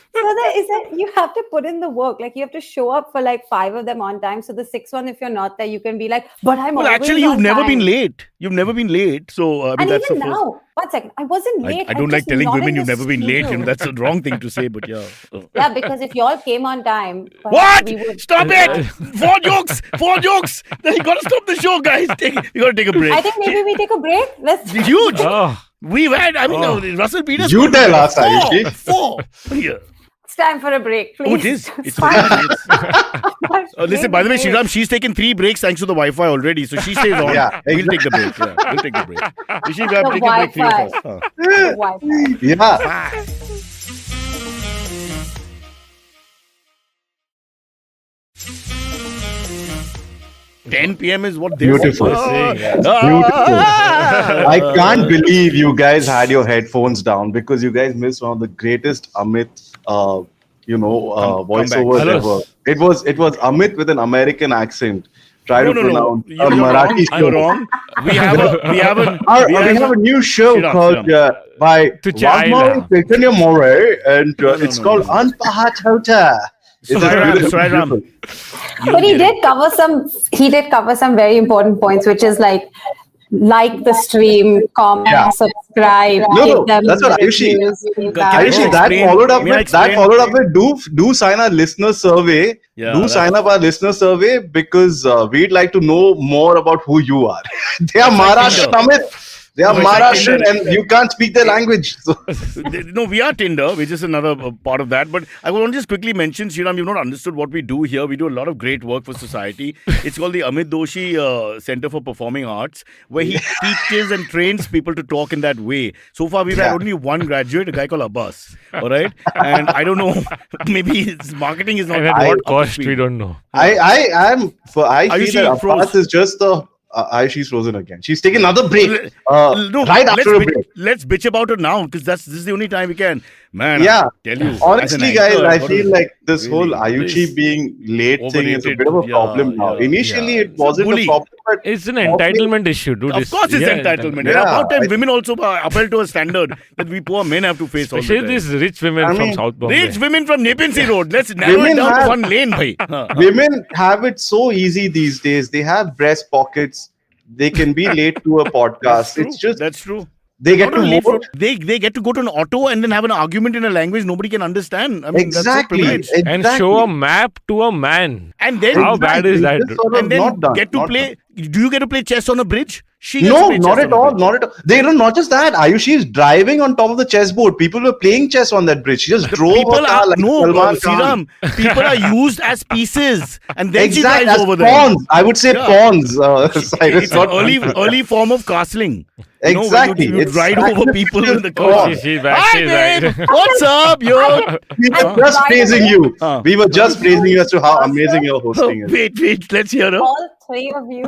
you have to put in the work. Like you have to show up for like 5 of them on time. So the 6th one, if you're not there, you can be like, but I'm always actually, you've never been late. You've never been late. So, and that's even now, 1 second, I wasn't late. I don't like telling women you've never been late. That's a wrong thing to say, but yeah. Yeah, because if y'all came on time. What? Stop it! 4 jokes! Then you got to stop the show, guys. You got to take a break. I think maybe we take a break. Let's. Huge! We've had, Russell Peters. You tell us, Ayushi. 4. Yeah. It's time for a break, please. Oh, it is. It's fine. Listen, by the way, Sriraam, she's taken 3 breaks thanks to the Wi-Fi already. So she stays on. Yeah, We'll take the break. Yeah, we'll take the break. Rishi, we have to take a break 3 of us. Wi-Fi. Yeah. 10 p.m. is what they're Beautiful. saying. Beautiful. I can't believe you guys had your headphones down because you guys missed one of the greatest Amit, voiceovers ever. It was Amit with an American accent. Try to pronounce a Marathi show. You're wrong. We have a new show called by Chaitanya More, and it's called Anpahat. Sriraam. But he did cover some very important points, which is like the stream, comment, subscribe. No, that's what Ayushi. That followed up with do sign our listener survey. Yeah, sign up our listener survey because we'd like to know more about who you are. They are Maharashtra, Amit. They are Maharashtrian and you can't speak their language. So. No, we are Tinder. We're just another part of that. But I want to just quickly mention, Sriraam, you've not understood what we do here. We do a lot of great work for society. It's called the Amit Doshi Center for Performing Arts, where he teaches and trains people to talk in that way. So far, we've had only one graduate, a guy called Abbas. All right? And I don't know, maybe his marketing is not... And at what cost, we don't know. I feel that Abbas is just the... she's frozen again. She's taking another break. After a break. Let's bitch about it now because this is the only time we can. Man, yeah. I tell you. Honestly, guys, I feel like this whole Ayushi being late thing is a bit of a problem now. Initially, it wasn't a problem. But it's an entitlement issue, dude. Of course, it's entitlement. Yeah. About time women also upheld to a standard that we poor men have to face. Especially these rich women from South Bombay. Rich women from Napier Sea Road. Let's narrow it down to one lane, bhai. Women have it so easy these days. They have breast pockets. They can be late to a podcast. That's true. They get to vote. They get to go to an auto and then have an argument in a language nobody can understand. I mean, exactly. That's so and show a map to a man. And then how bad is that? And then get to play. Do you get to play chess on a bridge? She gets No, to play not chess at on the all. bridge. Not at all. They don't. Not just that. Ayushi is driving on top of the chessboard. People were playing chess on that bridge. She just drove People her car are like Salman Khan. Sriram, people are used as pieces, and then she Exactly, drives as over them. pawns. I would say Yeah. pawns. Cyrus, It's an early form of castling. Exactly. You It's ride over actually people in the pawn. car. She's back. Hi, She's babe. back. What's up, yo? We were just By the praising way- you. Huh. We were just praising you as to how amazing your hosting is. Wait, let's hear her. All three of you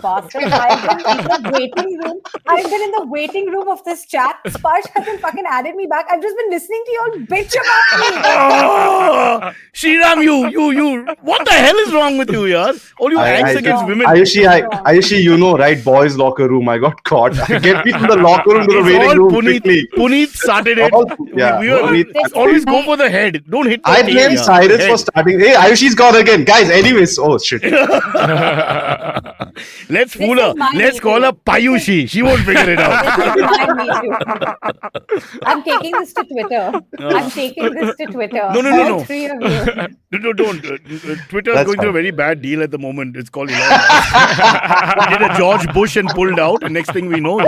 bastards. I've been in the waiting room. I've been in the waiting room of this chat. Sparsh hasn't fucking added me back. I've just been listening to you all bitch about me. Oh, Sriram, you, what the hell is wrong with you, yaar? All you angst against women. Ayushi, you know, right? Boys' locker room. I got caught. Get me from the locker room to the It's waiting all room Punit. quickly. Punit started it. Yeah, We always go for the head. Don't hit the I tail, blame yaar. Cyrus Head. for starting. Hey, Ayushi's gone again. Guys, anyways. Oh, shit. Let's fool This her. is my Let's call her Payushi. She won't figure it out. This is my Me Too. I'm taking this to Twitter. I'm taking this to Twitter. No. All three of you. No, don't. Twitter is That's going through a fine. very bad deal at the moment. It's called Elon Musk. He did a George Bush and pulled out. And next thing we know,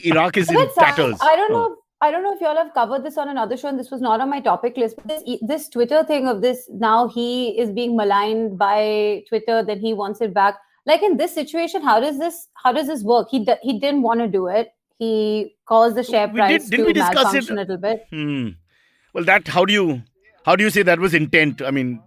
Iraq is in But Sam, tatters. I don't know. I don't know if y'all have covered this on another show, and this was not on my topic list. But this Twitter thing of this, now he is being maligned by Twitter, then he wants it back. Like in this situation, how does this work? He didn't want to do it. He caused the share price Didn't we to discuss malfunction it? a little bit. Well, that how do you say that was intent? I mean,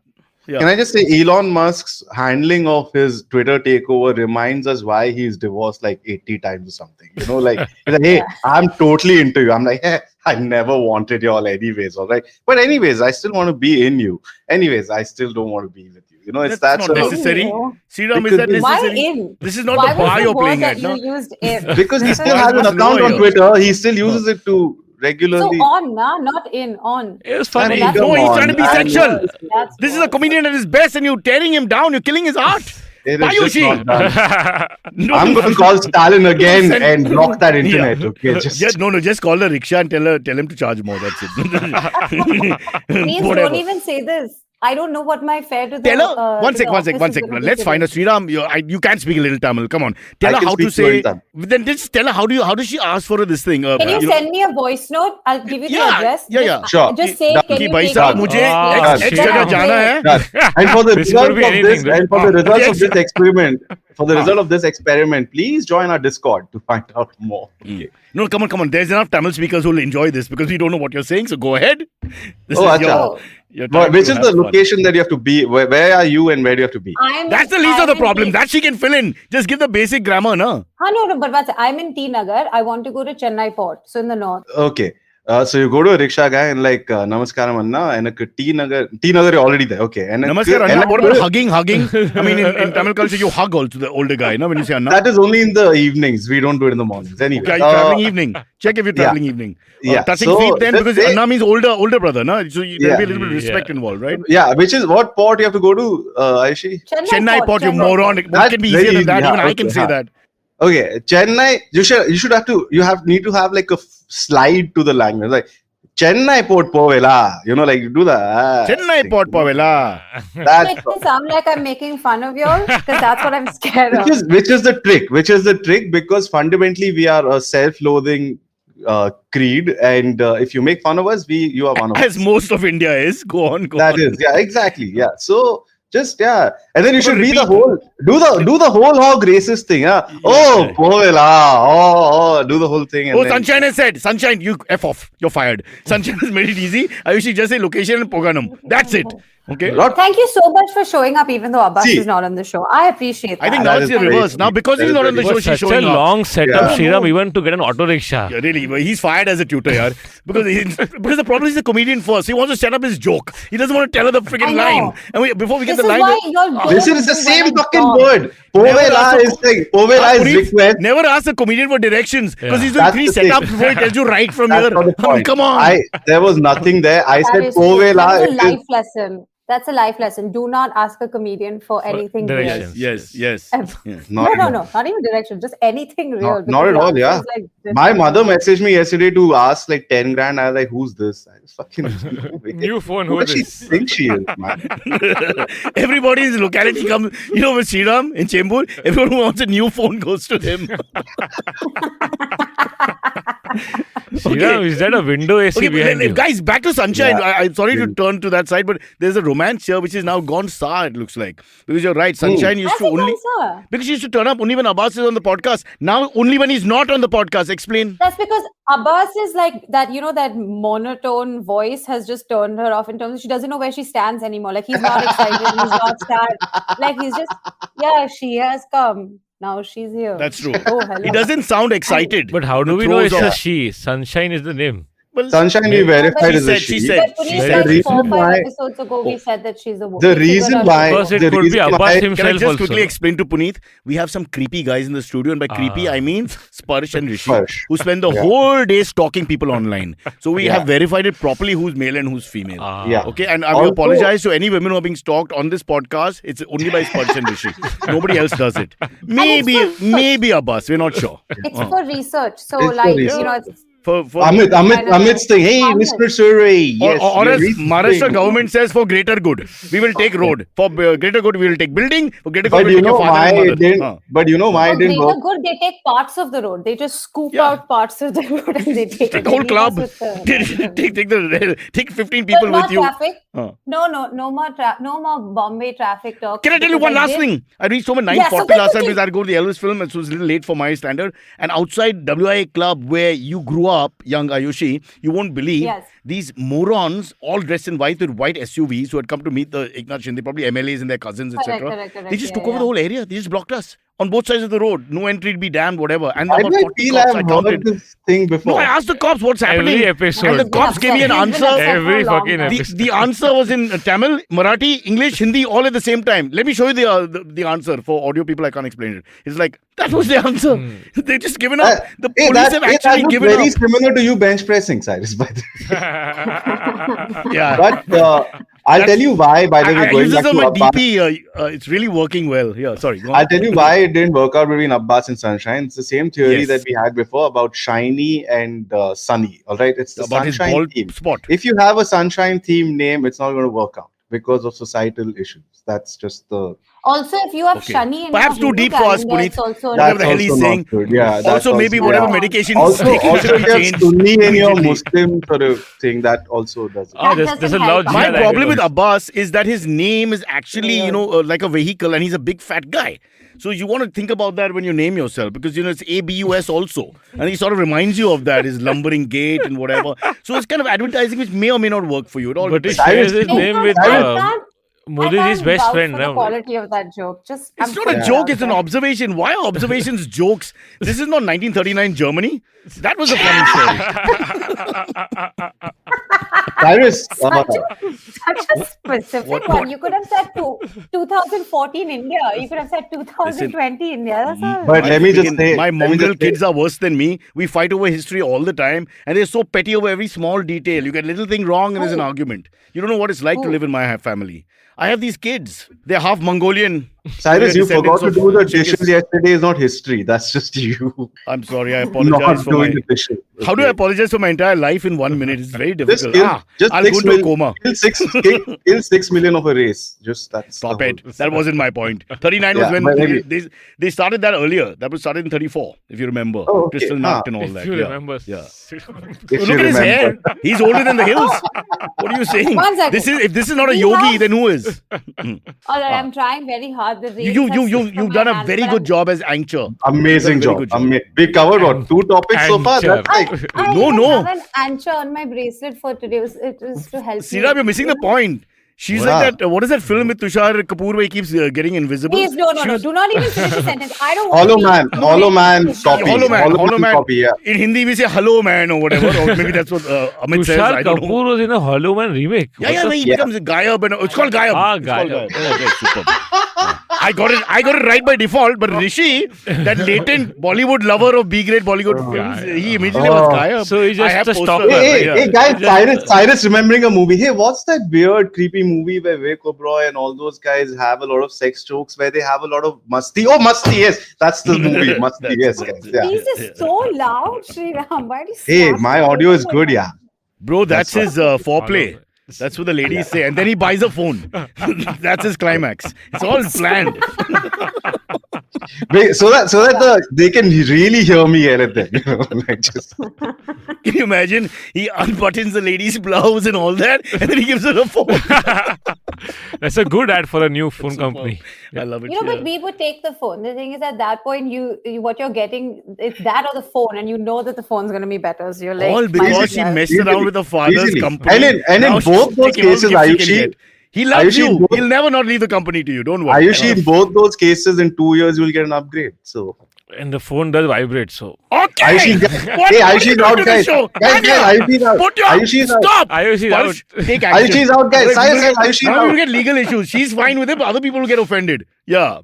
yeah. Can I just say Elon Musk's handling of his Twitter takeover reminds us why he's divorced like 80 times or something. You know, like, he's like, hey, I'm totally into you. I'm like, hey, I never wanted y'all anyways, all right? But anyways, I still want to be in you. Anyways, I still don't want to be with you. You know, it's That's that not sort of... necessary. No. Sriram, It is could that be. Why necessary? in? This is not Why the was bar the you're word playing that at, no? you used in? Because he still Why has an was account on lawyer? Twitter. He still uses it to So regularly... on, not in, on. It was funny. Come No, he's on, trying to be man. sexual. That's This is a worse. comedian at his best, and you're tearing him down. You're killing his art. It is just Payushi. not done. No, I'm going to call Stalin again Send- and block that internet. Yeah. Okay, just... Just call the rickshaw and tell him to charge more. That's it. Please Whatever. don't even say this. I don't know what my fare to the Tell her. One to sec. the Let's office is gonna be find her. today. Sriram, you can't speak a little Tamil. Come on. Tell I her can how to speak say. fluent Tamil. Then just tell her how does she ask for this thing? Can you send me a voice note? I'll give you the Yeah, address. yeah. Sure. Just say, Done. can कि you भाई take साहब me मुझे to Ah, this place? X Then जगह I'll जाना pay. है. Done. And for the This results could be of anything, this, dude. and for the results Yes. of this experiment, please join our Discord to find out more. Okay. No, come on. There's enough Tamil speakers who will enjoy this because we don't know what you're saying. So go ahead. This Oh, is acha. your But time which to is have the fun. location that you have to be? Where are you and where do you have to be? That's the least of the problem. That she can fill in. Just give the basic grammar, na? No, but I'm in T Nagar. I want to go to Chennai port, so in the north. Okay. So you go to a rickshaw guy and like Namaskaram Anna and a T Nagar you're already there. Okay. And Namaskar, Anna. What about hugging? I mean, in Tamil culture, you hug also the older guy, no? When you say Anna. that is only in the evenings. We don't do it in the mornings. Anyway. Okay, are you traveling evening? Check if you're traveling evening. Yeah. Touching So, feet then let's because say- Anna means older brother, no? So there'll be a little bit of Yeah. respect involved, right? Yeah, which is what port you have to go to, Aishi? Chennai port, you Chennai moron. port. What can be That's easier very than that? easy. Even Yeah, I can okay, say huh. that. Okay, Chennai. You need to have like a slide to the language, like Chennai port povela. You know, like you do that. Chennai port Pavela. That's Makes it sound like I'm making fun of y'all because that's what I'm scared of. which is the trick. Which is the trick because fundamentally we are a self-loathing creed, and if you make fun of us, you are one of us. As most of India is. Go on. That is, yeah, exactly, yeah. So just and then you should But be the repeat. whole do the whole hog racist thing, huh? Oh, povela, do the whole thing. And Oh, then, Sunshine has said, Sunshine, you F off. You're fired. Sunshine has made it easy. I usually just say location and Poganam. That's it. Okay. Thank you so much for showing up, even though Abbas See. is not on the show. I appreciate that. I think That now it's is the very reverse. sweet. Now because That he's is not on the very show, It was she's such a showing up. long setup, Yeah. Sriram, even to get an auto rickshaw. Yeah, really, but he's fired as a tutor, yaar. Because the problem is the comedian first. He wants to set up his joke. He doesn't want to tell her the I freaking know. line. And before we get This the is line, why y'all don't This is the do same when I'm fucking gone. word. Povela Never is like povela is Puneet, request. never ask the comedian for directions because Yeah. he's doing That's 3 the thing. setups before he tells you right from That's here. not the I mean, point. come on. There was nothing there. I That said is true. povela That was a is life lesson. That's a life lesson. Do not ask a comedian for anything real. directions. Yes. Yeah. No. Not even direction. Just anything real. Not at all, because yeah. answers like this My are- mother messaged me yesterday to ask like 10 grand. I was like, who's this? I just fucking New phone, who who does she this? think she is, man? Everybody in the locality comes, you know, with Sriraam in Chembur, everyone who wants a new phone goes to him. Sriraam, is that a window AC Okay, behind you? guys, back to Sunshine. Yeah. I'm sorry to turn to that side, but there's a romance here which is now gone sour, it looks like. Because you're right, Sunshine used Has to it only... gone sour? Because she used to turn up only when Abbas is on the podcast. Now, only when he's not on the podcast. Explain. That's because Abbas is like that, that monotone voice has just turned her off in terms of she doesn't know where she stands anymore. Like he's not excited, he's not sad. Like he's just, she has come. Now she's here. That's true. Oh, hello. He doesn't sound excited. But how do The we know throws it's a off. she? Sunshine is the name. Well, Sunshine, we verified she as a said- she she. said- But she Punit, said- like The 4 or 5 reason why- episodes ago, we said that she's a woman. The reason why- Because it the could be reason Abbas why- Can I himself just also. quickly explain to Puneet? We have some creepy guys in the studio, and by creepy I mean Sparsh and Rishi, Sparsh. who spend the Yeah. whole day stalking people online. So we Yeah. have verified it properly who's male and who's female. Yeah. Okay, and I will Also- apologize to any women who are being stalked on this podcast. It's only by Sparsh and Rishi. Nobody else does it. Maybe Abbas. We're not sure. It's for research. So, It's for like, research. it's For Amit's thing. Hey, Amit. Mr. Surrey. Yes. or you're as reading Maharashtra thing. government says, for greater good, we will take road. For greater good, we will take building. For greater good, But we will you take know your father why and it mother. didn't? But you know why for it didn't greater work? good, they take parts of the road. They just scoop Yeah. out parts of the road and they take Take it. the whole They leave us club. with the- Take 15 But people not with you. traffic. Huh. No more Bombay traffic talk. Can I tell you one last thing? I reached home at 9:40 Yes, last time okay. because I had to go to the Elvis film. It was a little late for my standard. And outside WIA club where you grew up, young Ayushi, you won't believe Yes. these morons all dressed in white with white SUVs who had come to meet the Eknath Shinde, probably MLAs and their cousins, etc. Correct. They just took Yeah, over the whole area. They just blocked us on both sides of the road. No entry, be damned, whatever. And I about don't 40 feel cops I I've heard counted. this thing No, before. I asked the cops what's happening. Every episode. And the cops gave me an He's been answer. upset for Every a long fucking time. episode. The answer was in Tamil, Marathi, English, Hindi, all at the same time. Let me show you the answer. For audio people, I can't explain it. It's like, that was the answer. They've just given up. The Hey, police that have actually looks given very up. similar to you bench pressing, Cyrus, by the way. Yeah. But I'll tell you why, by the way, I going use back this on to my Abbas, DP. It's really working well. Yeah, sorry. Go on. I'll tell you why it didn't work out between Abbas and Sunshine. It's the same theory Yes. that we had before about Shiny and Sunny. All right, it's the About his Sunshine bald theme. spot. If you have a Sunshine theme name, it's not going to work out because of societal issues. That's just the. Also, if you have Okay. Shani in Perhaps your too Hindu deep for us, calendar, Puneet. it's also Whatever That's the hell he's also saying. not good. Yeah. That's Also, maybe yeah. whatever medications Also, taken should if be you have changed. Sunni in your immediately. Muslim sort of thing, that also doesn't. Oh, there's a doesn't large help. My yeah, problem with I Abbas is that his name is actually, like a vehicle, and he's a big fat guy. So you want to think about that when you name yourself, because it's ABUS also, and he sort of reminds you of that, his lumbering gait and whatever. So it's kind of advertising which may or may not work for you. It all But he depends. shares his name with I Modi's can't best vouch friend. for the No? quality of that joke. Just It's I'm not a putting joke, it it's an out there. observation. Why are observations jokes? This is not 1939 Germany. That was a funny story. Cyrus, Such a specific What- one. You could have said 2014 India. You could have said 2020 India. That's all. but let me just Freaking- say, my let me mongrel just say- kids are worse than me. We fight over history all the time, and they're so petty over every small detail. You get a little thing wrong, and there's an Who? argument. You don't know what it's like to Who? live in my family. I have these kids. They're half Mongolian. Cyrus, They're you forgot to descendants do the of Genghis. dishes yesterday. Is not history. That's just you. I'm sorry. I Not apologize for doing my. the dishes. How do I Okay. apologize for my entire life in 1 minute? It's very Just difficult. kill, just I'll go 6 into a million, coma. kill 6 million of a race. Just that's Stop the it. whole- That wasn't my point. 39 Yeah, was when but maybe- they started that earlier. That was started in 34, if you remember. Oh, okay. Crystal Nut and all If that. you yeah. remember. Yeah. If Look you at his remember. hair. He's older than the hills. What are you saying? 1 second. If this is not a We yogi, have- then who is? All right, I'm trying very hard. The reins You have slipped from you've my done a hands, very but good job as anchor. Amazing Very job. good job. We covered what 2 topics so far. Anchor. That's like I No, even no. have an anchor on my bracelet for today. It was to help Sriraam, you're missing the point. She's Wow. like that. What is that film with Tushar Kapoor where he keeps getting invisible? Please, no. She was- Do not even finish the sentence. I don't want Hollow to Man. be- Hollow Man copy. Hollow Man. copy. Yeah. In Hindi, we say hello man or whatever. Or maybe that's what Amit says. Tushar I don't know. Kapoor was in a Hollow Man remake. Yeah, he becomes a Gayab. It's called Gayab. Ah, It's called Gayab. Oh, okay, superb. I got it right by default. But Rishi, that latent Bollywood lover of B-grade Bollywood films, he immediately was Gaya. So he's I have just a poster. stalker. Hey, guys, Cyrus remembering a movie. Hey, what's that weird, creepy movie where Vivek Oberoi and all those guys have a lot of sex jokes, where they have a lot of musti? Oh, musti, yes. That's the movie, musti, yes, guys. Yeah. He's just so loud, Sriram. Why do you Hey, slap my him? audio is good, yeah. Bro, that's his foreplay. That's what the ladies say. And then he buys a phone. That's his climax. It's all planned. Wait, so that they can really hear me yell at them. Like just... Can you imagine? He unbuttons the lady's blouse and all that, and then he gives her a phone. That's a good ad for a new phone company. I love it. You know, but we would take the phone. The thing is, at that point, you what you're getting, it's that or the phone, and you know that the phone's going to be better. So you're like, all because she messed around with her father's Easily. company. And in Now both she's those taking all cases, gifts he can Ayushi, get. He loves Ayushi, you. both- He'll never not leave the company to you. Don't worry. Ayushi, in both those cases, in 2 years, you'll get an upgrade. So, And the phone does vibrate. So Okay. Ayushi, hey, Ayushi's out, guys. Guys, Ayushi's out. Put your Ayushi's out. stop. Ayushi Sparsh, out. take action. Ayushi's out, guys. Cyrus says Ayushi's Now you out. get legal issues. She's fine with it, but other people will get offended. Yeah.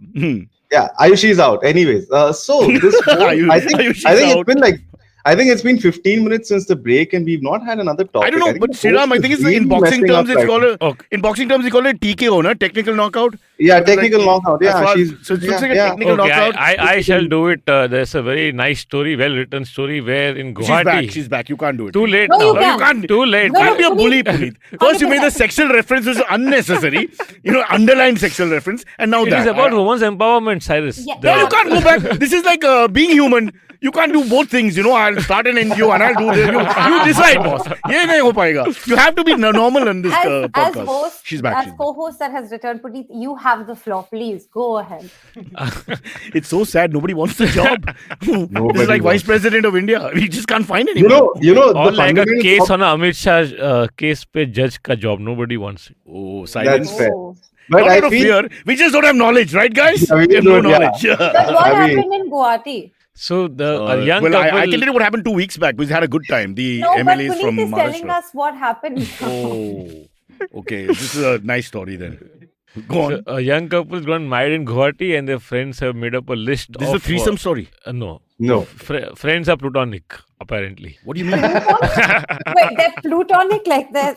Yeah, Ayushi's out. Anyways, so this phone, Ayushi's I think out. it's been I think it's been 15 minutes since the break, and we've not had another topic. I don't know, but the Sriram, I host think is it's in really boxing messing terms, up it's right called now. in boxing terms, they call it TKO, no? Technical knockout. Yeah, technical knockout. As Yeah, far- she's so it looks like a yeah. technical okay, knockout. I shall do it. There's a very nice story, well written story where in Guwahati. She's back. You can't do it. Too late No, now. you No, you can't. Too late. No, Don't be a Punit. bully, Punit. First, you made the 100%. sexual reference, which is unnecessary. Underlined sexual reference, and now It that. is about women's empowerment, Cyrus. Yeah. No, you can't go back. This is like being human. You can't do both things. I'll start an NGO and I'll do this. You decide, boss. ये नहीं हो पाएगा. You have to be normal in this as podcast. host, She's back. as she's back. co-host that has returned, Punit, you have the floor. Please go ahead. It's so sad. Nobody wants the job. This is Nobody like Vice wants. President of India. We just can't find anyone. You know, Or the like a fundamental case of- on a Amit Shah case pe judge ka job. Nobody wants it. Oh, silence. That's fair. Oh. But Not I out of feel fear. We just don't have knowledge, right, guys? Yeah, we have no don't, yeah. knowledge. But what I mean- happened in Guwahati? So a young well, couple. I can tell you what happened 2 weeks back. We had a good time. The No, but MLAs Punit from is telling Maharashtra. us what happened. Oh, okay. This is a nice story then. Go on. A young couple got married in Guwahati and their friends have made up a list This of... is a threesome story. No. No. Friends are plutonic, apparently. What do you mean? Wait, they're plutonic, like they're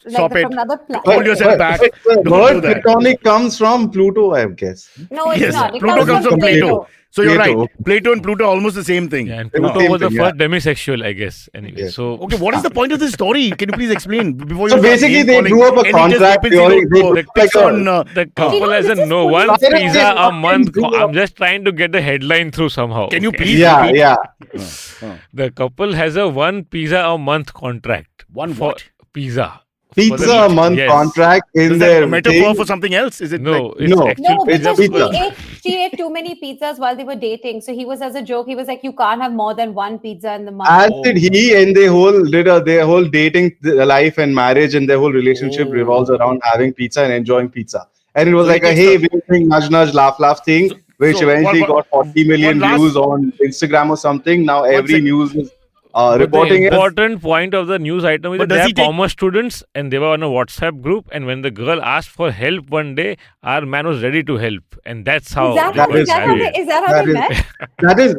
Stop it. from another planet. Hold yourself back. The Don't do word that. platonic comes from Pluto, I guess. No, it's Yes, not. It Pluto comes from Plato. So you're Plato. right. Plato and Pluto are almost the same thing. Yeah, and They were Pluto same was the thing, first demisexual, I guess. Anyway, Yeah. so... Okay, what is the point of this story? Can you please explain before you So start basically, they name-calling drew up a elitist contract. vacancy They vote, looked picks like a- on, The couple this has is no fully- one Cyrus pizza says a fucking month. do I'm up. just trying to get the headline through somehow. Can you okay? please Yeah, repeat? yeah. The couple has a one pizza a month contract. One for what? Pizza. Pizza a month Yes. contract in Is that their a metaphor thing. for something else? Is it No, like... it's No. actual No, pizza. because she ate too many pizzas while they were dating. So he was, as a joke, he was like, you can't have more than one pizza in the month. As did he, and they whole did their whole dating life and marriage and their whole relationship Oh. revolves around having pizza and enjoying pizza. And it was So like he a takes hey, the- we're doing nudge, laugh thing, which so eventually one- got 40 million one last- views on Instagram or something. Now every sec- news is But reporting the it. important point of the news item is But that they does are he take- commerce students and they were on a WhatsApp group. And when the girl asked for help one day, our man was ready to help. And that's how. Is that they how, got is that how married. they, is that how That they is- met? That is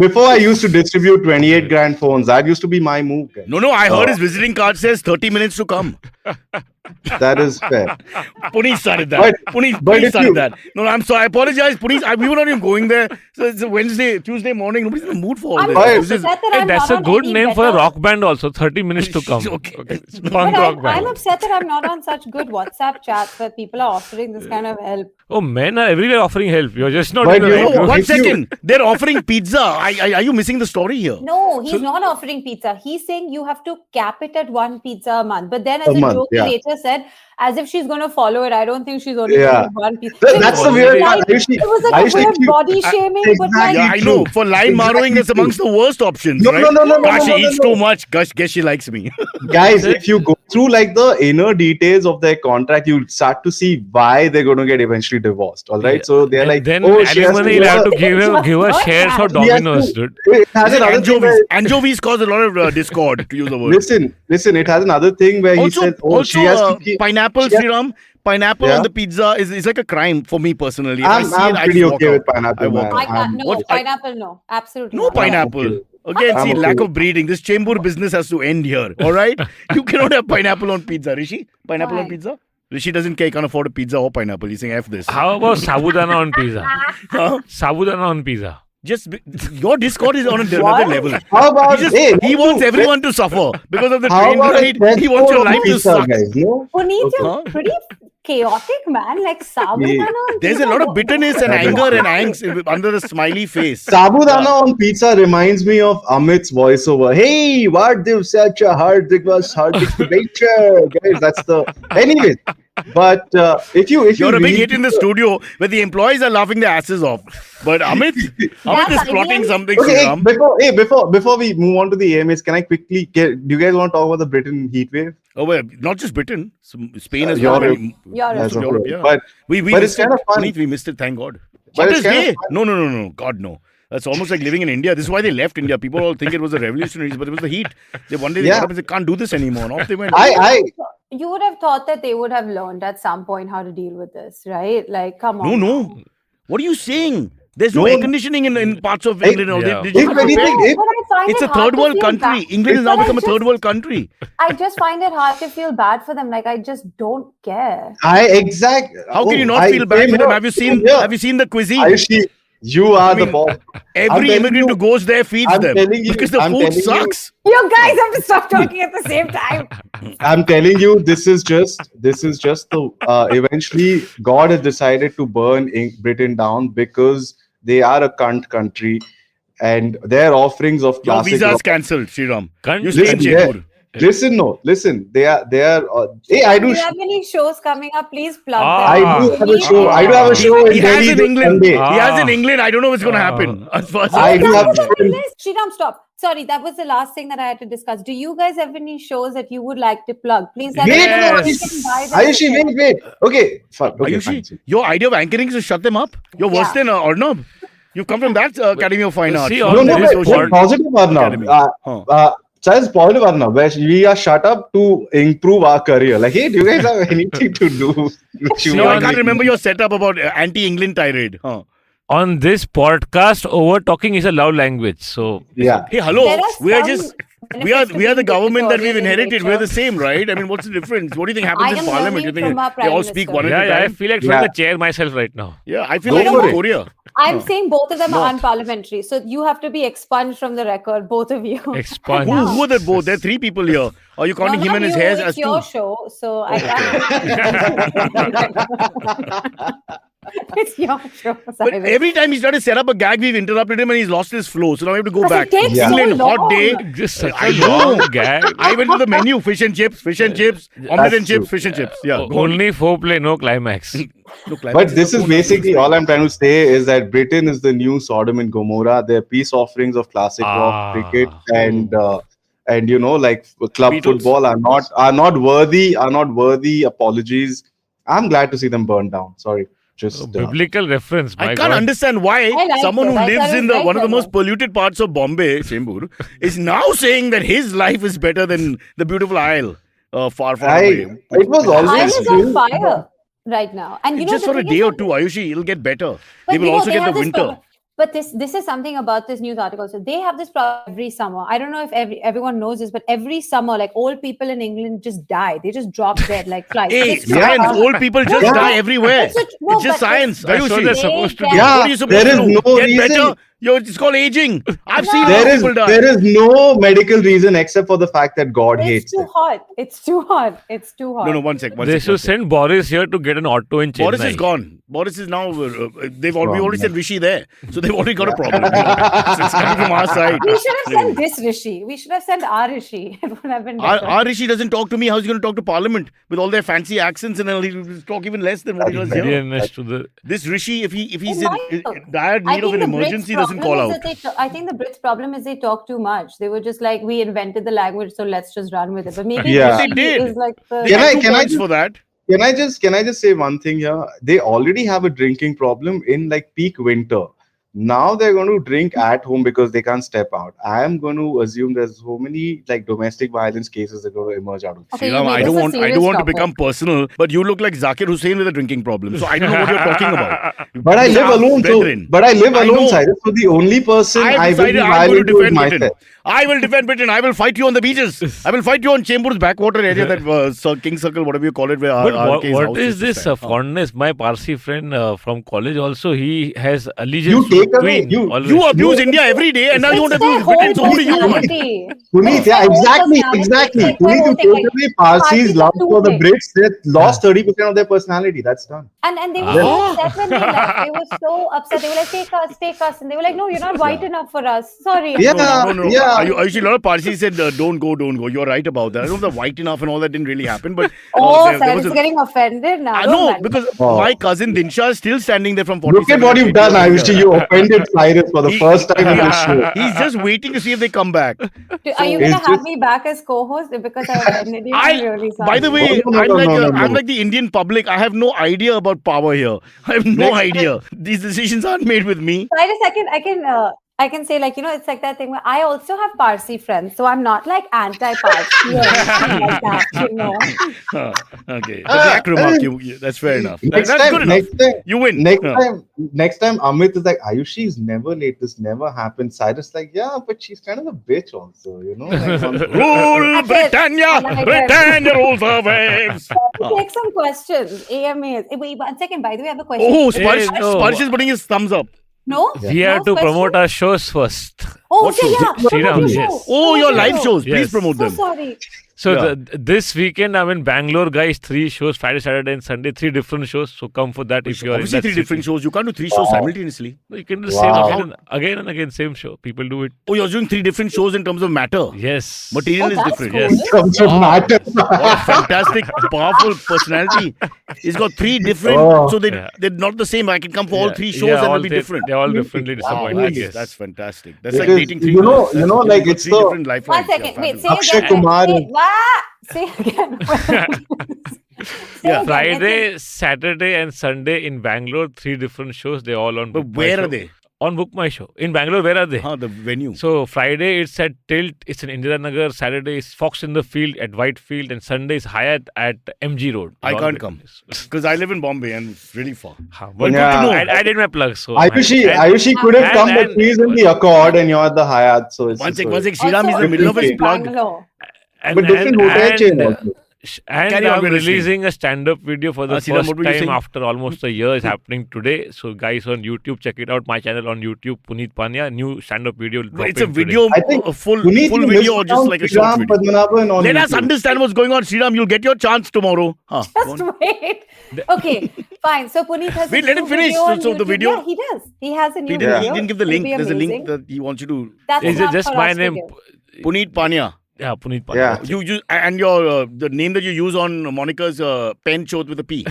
before I used to distribute 28 grand phones. That used to be my move. Guys. No, I heard Oh. his visiting card says 30 minutes to come. That is fair. Puneet started that. But Puneet if started you- that. No, I'm sorry. I apologize. Puneet, we were not even going there. So it's a Tuesday morning. Nobody's in the mood for all I'm this. Right. This is- upset that Hey, I'm that's not a on good any name for a better- rock band also. 30 minutes to come. Okay. It's But punk rock I'm band. upset that I'm not on such good WhatsApp chats where people are offering this kind of help. Oh, men are everywhere offering help. You're just not But in the you right know, group. One if you- second. They're offering pizza. Are you missing the story here? No, he's not offering pizza. He's saying you have to cap it at one pizza a month. But then, as A a month, joke, yeah. he later said, as if she's going to follow it. I don't think she's only Yeah. doing one pizza. That's It the was weird like- part. Ayushi, It was like a Ayushi, weird you- body shaming, but like, Yeah, I True. know. For line marrowing, that's Exactly amongst the worst options, No, right? no, no, no, no, Gosh, no, she no, eats no. too much. Guess she likes me. Guys, if you go through like the inner details of their contract, you'll start to see why they're going to get eventually divorced. All right, so they're And like, then oh, she has alimony to will have to give her- give her shares for He has Domino's, to- dude. It has Is it another thing anchovies? where- Anchovies cause a lot of discord, to use the word. Listen, it has another thing where he Also, says, oh, she has to keep. pineapple pineapple, Yeah. Sriram, pineapple Yeah. on the pizza is like a crime for me personally. If I see I'm it, I pretty just walk okay out. with pineapple, I walk man. out. I can't. No, What? pineapple. No, absolutely No not. pineapple. okay. Again, I'm see, okay lack with- of breeding. This chambur business has to end here. All right? You cannot have pineapple on pizza. Rishi, pineapple on Why? pizza? Rishi doesn't care. He can't afford a pizza or pineapple. He's saying F this. How about sabudana on pizza? Huh? Sabudana on pizza. Your Discord is on another What? level. How about He wants everyone to suffer because of the How train about ride. a He wants your chessboard on life to pizza, suck. guys? No. Puneet, Okay. you're Huh? pretty chaotic, man. Like sabudana. on There's a pizza. lot of bitterness and anger and angst under the smiley face. Sabudana on pizza reminds me of Amit's voiceover. Hey, what if such a hard request, hard nature, guys? That's the anyways. But if you You're a big read hit in the studio where the employees are laughing their asses off. But Amit is plotting something, okay, Sriram. before we move on to the AMAs, can I quickly get? Do you guys want to talk about the Britain heat wave? Oh, well, not just Britain. Spain as well. Europe. Europe. As a Europe, whole. yeah. But We but missed it's kind it. of fun. Puneet, we missed it, thank God. But it's Hottest kind of day? fun. No. God, no. That's almost like living in India. This is why they left India. People all think it was the revolutionaries, but it was the heat. One day they Yeah. got up and said, can't do this anymore. And off they went. You would have thought that they would have learned at some point how to deal with this, right? Like, come on. No. What are you saying? There's no No. air conditioning in parts of Hey, England. Or yeah. they just If have to anything, prepare. if- But I find It's it a hard third to world feel country. bad. England has But now I become a just- third world country. I just find it hard to feel bad for them. Like, I just don't care. How can you not feel bad for them? Have you seen the cuisine? Ayushi, you are the mean, boss. I'm Every telling immigrant you- who goes there feeds I'm them telling you- because the I'm food telling you- sucks. You guys have to stop talking at the same time. I'm telling you, this is just the eventually God has decided to burn Britain down because they are a cunt country and their offerings of Your classic visa is rock- cancelled, Sriram. Cunt. You stay in Listen, Chennai. Listen, they are hey, I Do do you have any shows coming up? Please plug Ah. them. I do have a Puneet, show. I do have a show in He has Delhi in this England. Sunday. He has in Ah. England. I don't know what's going to happen. As far as I do That have was a on the show. list. Sriram, stop. Sorry, that was the last thing that I had to discuss. Do you guys have any shows that you would like to plug? Please let Wait, me know. Yes. We can buy them. Ayushi, wait. Okay, fine. Okay, Ayushi, fine. your idea of anchoring is to shut them up. You're worse Yeah. than Arnab. You've come from that Academy of Fine Arts. See, You on don't No, know this this wait, social- positive Academy. Arnav. Huh. Child's positive Arnav, where we are shut up to improve our career. Like, hey, do you guys have anything to do? No, I can't remember your setup about anti-England tirade. Huh. On this podcast, over talking is a love language. So Yeah. Hey, hello. There are We are some just benefits to we are the being government that we've dictatorial in inherited. We're nature. the same, right? I mean, what's the difference? What do you think I happens in am Parliament? You learning think from our they Prime all speak Minister. one yeah, at a I time? feel like Yeah. throwing the chair myself right now. Yeah, I feel Go like for I'm in it. Korea. I'm saying both of them are Not. unparliamentary. So you have to be expunged from the record, both of you. Expunged. Who are the both? There are three people here. Are you counting No, him not and his you, hairs it's as your two? show, so I can't. It's your show. But Cyrus. every time he's tried to set up a gag, we've interrupted him and he's lost his flow. So now we have to go Because back. it takes Yeah. so England, long. hot day. Just such I a know. long gag. I went to the menu: fish and chips, omelette and chips, true. fish and chips. Yeah, go on. Only foreplay, no climax. No climax But this the is phone. basically all I'm trying to say is that Britain is the new Sodom and Gomorrah. They're peace offerings of classic rock cricket and you know, like club Beatles. football are not worthy apologies. I'm glad to see them burn down. Sorry, just Biblical reference. I My can't God. understand why I like someone it. who I lives thought it in was the one of the very most polluted parts of Bombay, Chembur, is now saying that his life is better than the beautiful Isle, far away. it was Isle always is on fire right now. And you know, Just the for a thing day is or that- two, Ayushi, it'll get better. But They will you know, also they get the have this winter. problem. But this is something about this news article. So they have this problem every summer. I don't know if everyone knows this, but every summer, like old people in England just die. They just drop dead like flies. Hey, It's science! just- Old people just Yeah. die everywhere. It's a- no, It's just but science. That's what they're Ayushi, supposed to do. They Yeah, what are you supposed there to is do? no Get reason. better? It's called aging. I've seen No. old there is people die. there is no medical reason except for the fact that God It's hates too it. hot. It's too hot. It's too hot. No, one sec. They should send Boris here to get an auto in Chennai. Boris is gone. Boris is now. We Wrong, already yeah. said Rishi there, so they've already got a problem. It's coming from our side. We should have sent this Rishi. We should have sent our Rishi. It would have been better. Our Rishi doesn't talk to me. How's he going to talk to Parliament with all their fancy accents, and he'll talk even less than what he does Very here? honest to the. This Rishi, if he's It in might. dire I need of think an the Brits' emergency, doesn't call problem is out. that I think the Brits' problem is they talk too much. They were just like, we invented the language, so let's just run with it. But maybe Yeah. Rishi They did. is like the. They Can had I- 2 can I points just- for that? Can I just say one thing here? They already have a drinking problem in like peak winter. Now they're going to drink at home because they can't step out. I am going to assume there's so many like domestic violence cases that are going to emerge out of this. Okay, you Sriram, made I this don't a want serious to topic. become personal, but you look like Zakir Hussain with a drinking problem. So I don't know what you're talking about. But I live alone, I know. Cyrus. So the only person I will be I'm going to violent to is defend Britain. myself. I will defend Britain. I will fight you on the beaches. I will fight you on Chembur's backwater area, that King Circle, whatever you call it. Where But RK's what house is to this stand. fondness? My Parsi friend from college also, he has You allegiance take to away- Queen. you- always. You abuse India every day, and now you want to abuse Britain. So who do you want? personality. Puneet, It's yeah, their whole exactly. personality. It's Puneet, like you their whole take thing, away Parsis' love are for the too big. Brits. They lost 30% of their personality. That's done. And they were so upset when they left. They were so upset. They were like, take us. And they were like, no, you're not white enough for us. Sorry. Yeah. No. Yeah. Ayushi, a lot of Parsis said, don't go. You're right about that. I don't know if the white enough and all that didn't really happen, but there Cyrus was is a- getting offended now. I Don't know, mind. because Oh. my cousin Dinsha is still standing there from 47. Look at what you've done, Ayushi. You offended Cyrus for the He- first time in this show. He's just waiting to see if they come back. Are you going to it's have just- me back as co-host because I offended you? I'm really sorry. By the way, No. I'm like the Indian public. I have no idea about power here. I have no idea. These decisions aren't made with me. Cyrus, I can say, like, it's like that thing where I also have Parsi friends, so I'm not like anti-Parsi or anything like that. Okay, the black remark. That's fair enough. Next That's good time, enough. You win. next time, Amit is like, Ayushi is never late. This never happened. Cyrus like, yeah, but she's kind of a bitch also, Like, Rule Britannia rules the waves. Take some questions. AMAs. Wait, 1 second. By the way, I have a question. Oh, Sparsh, no. Sparsh is putting his thumbs up. No? We have to No promote question? our shows first. Oh, What so shows? yeah. Sriraam, promote your yes. show. Oh, your Promote live show. shows. Please Yes. promote So them. sorry. So Yeah. this weekend I'm in Bangalore, guys. 3 shows, Friday, Saturday, and Sunday. 3 different shows. So come for that if you are in Obviously, that 3 different city. shows. You can't do 3 shows simultaneously. You can do the Wow. same again and again, same show. People do it. Oh, you're doing 3 different shows in terms of matter. Yes. Material Oh, is that's different. cool. Yes. comes from matter. What a fantastic, powerful personality. He's got 3 different, Oh. so Yeah. they're not the same. I can come for all 3 shows Yeah, and all they'll be different. They're all differently disappointing. Yes. That's fantastic. That's like Because, dating 3 you know, girls. That's- like, you've got it's 3 so- different lifelines. 1 second. Wait, say Akshay again. Kumar Say, is- Say again. Say Yeah. again. Friday, Saturday, and Sunday in Bangalore. 3 different shows. They're all on. But Book My where Show. are they? On Book My Show. In Bangalore, where are they? The venue. So Friday it's at Tilt, it's in Indiranagar. Saturday is Fox in the Field at Whitefield, and Sunday is Hyatt at MG Road. I All can't the come places. because I live in Bombay and it's really far. But But Yeah. good to know. I did my plug. So Ayushi could have come, but and- he's in the Accord and you're at the Hyatt. So it's One just sec, so- Sriram is in the middle of his in plug. Bangalore. But different hotel chain also. And Carry on, I'm we're listening. releasing a stand-up video for the Sriram, first what were you time saying? after almost a year. It's happening today. So guys on YouTube, check it out. My channel on YouTube, Punit Pania. New stand-up video. It's a dropping video, I think a full You need to video or just like a short video. Padmanabhan on Let us YouTube. understand what's going on, Sriram. You'll get your chance tomorrow. Go Just on. wait. Okay, fine. So Puneet has. Wait, a let new him finish. video on So the YouTube. video- Yeah, he does. He has a new He video. didn't give the It'll link. be There's a link amazing. that he wants you to. That's Is it enough just for my us to name? give. Punit Pania. Yeah, Punit Pania. Yeah. You use and your the name that you use on Monica's pen chot with a P.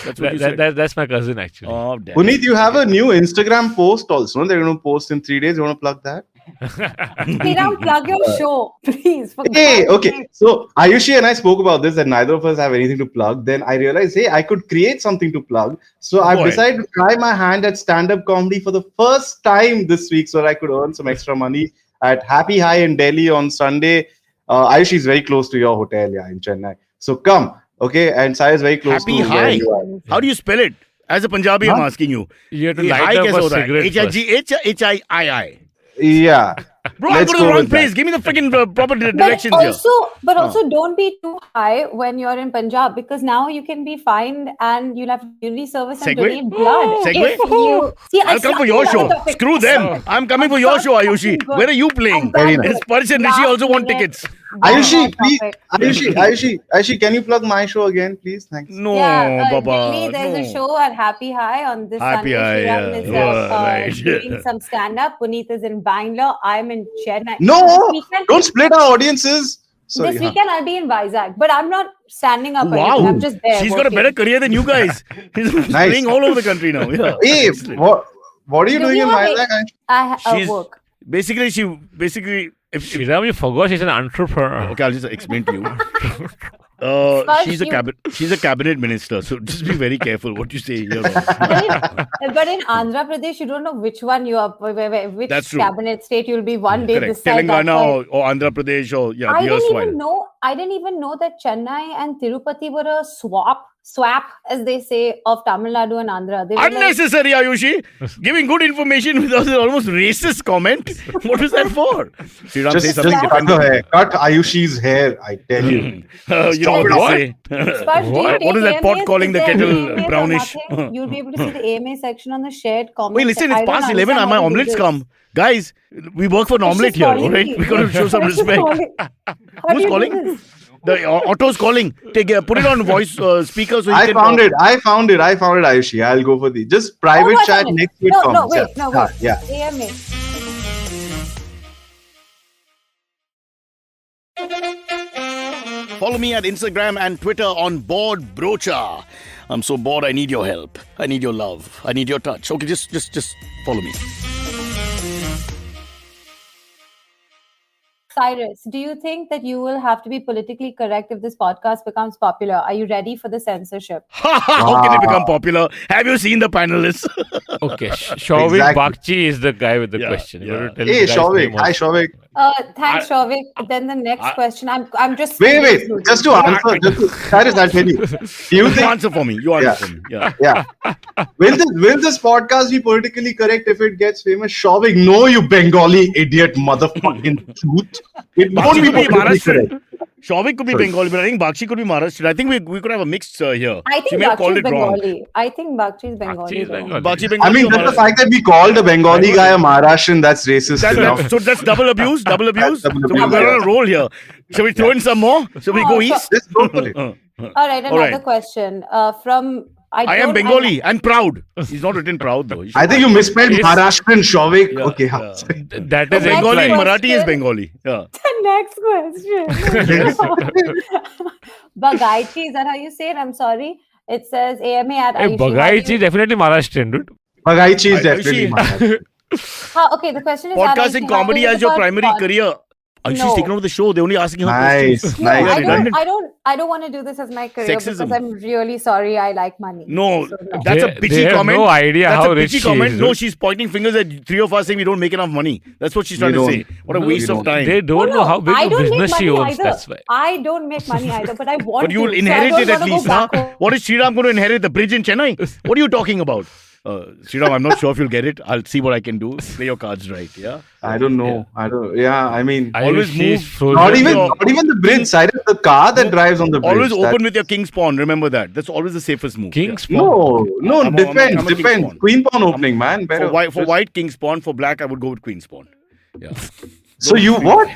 That's what you said. That's my cousin actually. Oh, damn. Puneet, you have a new Instagram post also. They're going to post in 3 days. You want to plug that? Sriram, plug your show, please. For Hey, God's okay. sake. So Ayushi and I spoke about this, and neither of us have anything to plug. Then I realized, hey, I could create something to plug. So I've Boy. decided to try my hand at stand-up comedy for the first time this week, so that I could earn some extra money at Happy High in Delhi on Sunday. Ayushi is very close to your hotel, yeah, in Chennai. So come, okay? And Sai is very close Happy to where High? you are. How do you spell it? As a Punjabi, I'm Huh? asking you. You have to Ye light high up kaise a hota hai? cigarette first. H-I-G-H or H-I-I-I? Yeah. Bro, I'm Let's going to the go wrong with place. that. Give me the freaking proper But directions here. also, don't be too high when you're in Punjab because now you can be fined and you'll have community service and Segue? donate blood. Segue? If you see, I'll come for your show. Screw them. I'm coming for your show, Ayushi. Where are you playing? Very nice. Sparsh and Rishi also want tickets. Ayushi, please. Ayushi, can you plug my show again, please? Thanks. No, Yeah, Baba. Delhi, there's a no. show at Happy High on this Happy Sunday. High, Sriram yeah. is Oh, right. doing some stand-up. Puneet is in Bangalore. I'm in Chennai. No, This weekend, don't split our audiences. Sorry. this weekend I'll be in Vizag, but I'm not standing up. or Wow. anything. I'm just there. She's got a working. better career than you guys. She's Nice. playing all over the country now. Yeah. Hey, Excellent. what are you Do doing you in have Vizag? She's- work. Basically, if Sriram, you forgot she's an entrepreneur. okay, I'll just explain to you. Sparsh, she's a cabinet minister, so just be very careful what you say here. But in Andhra Pradesh, you don't know which one you are, which That's true. cabinet state you'll be one day. Correct. This side, that Telangana side. or Andhra Pradesh or the I erstwhile. didn't even know that Chennai and Tirupati were a swap, as they say, of Tamil Nadu and Andhra. They were like, Unnecessary, Ayushi. Giving good information without an almost racist comment. What was that for? Sriram say Just something cut different. the hair. Cut Ayushi's hair, I tell you. You know Stop what it. they say. Sparsh, do you What take is that pot AMAs? calling Is the there kettle AMAs or brownish? nothing? You'll be able to see the AMA section on the shared comments. Wait, listen, I it's don't past 11 understand and my how to do omelets this. come. Guys, we work for an Harsh is omelette here, calling alright? me. We got to show some Harsh is respect. calling. How do Who's you do calling? this? The auto's calling. Put it on voice speaker so you I can found talk. it, Ayushi. I'll go for the just private Oh, I chat found it. next week. No, wait. Yeah. AMA. Follow me at Instagram and Twitter on Bored Brocha. I'm so bored, I need your help. I need your love. I need your touch. Okay, just follow me. Cyrus, do you think that you will have to be politically correct if this podcast becomes popular? Are you ready for the censorship? How can it become popular? Have you seen the panelists? Okay, Shovik Exactly. Bakchi is the guy with the Yeah, question. You yeah. gotta tell Hey, the guy's Shovik. name Hi, also. Shovik. Thanks, Shovik. Then the next question. I'm just Wait. Just to answer, Cyrus, I'll tell you. Do you You think? answer for me. You answer for me. Yeah. Yeah. Will this podcast be politically correct if it gets famous? Shovik, no, you Bengali idiot motherfucking truth. It won't Bakshi be could be politically correct. Maharashtrian. Shovik could be Sorry. Bengali, but I think Bakshi could be Maharashtrian. I think we could have a mixed here. I She think may have Bakshi called is it wrong. Bengali. I think Bakshi is Bengali. Bakchi is though. Bengali. Bakshi Bengali I mean, or just the Maharashtrian? fact that we called a Bengali guy a Maharashtrian, that's racist enough. So that's double abuse. Double abuse. Double So abuse, we're yeah. on a roll here. Shall we throw in some more? Shall we Oh, go sure. east? Let's go for it. All right, another right. question from. I am Bengali and proud. He's not written proud though. I think you misspelled Yes. Maharashtrian, Shovik. Yeah, Okay, yeah. That is Bengali in implied. Marathi is Bengali. Yeah. The next question. Bagaichi, is that how you say it? I'm sorry. It says AMA at Hey, Ayushi. Bagaichi is definitely Maharashtrian, dude. Bagaichi is Ayushi. definitely Maharashtrian. Okay, the question is Podcasting Ayushi, comedy how is as your about primary pod- career. She's No. taken over the show. They're only asking her Nice, questions. No, nice. Yeah, I redundant. don't want to do this as my career Sexism. because I'm really sorry. I like money. No, So, no. that's a They bitchy have comment. no idea That's how a rich bitchy she comment. is, No, dude. she's pointing fingers at three of us saying we don't make enough money. That's what she's trying to don't. say. What a No, waste we of don't. time. They don't know how big I a don't make business she money owns. either. That's why. I don't make money either, but I want But you'll to. inherit so I it don't at wanna go least, huh? backward. What is Sriram going to inherit? The bridge in Chennai? What are you talking about? Sriram, I'm not sure if you'll get it. I'll see what I can do. Play your cards right, yeah? I don't know. I mean, Always She's move. frozen. not even the bridge side of the car that drives on the bridge. Always That- open with your king's pawn. Remember that. That's always the safest move. King's yeah. Pawn. No, I'm a depends. king's Depends. pawn. Queen pawn opening, man. Better. For white, king's pawn. For black, I would go with queen's pawn. Yeah. So you what?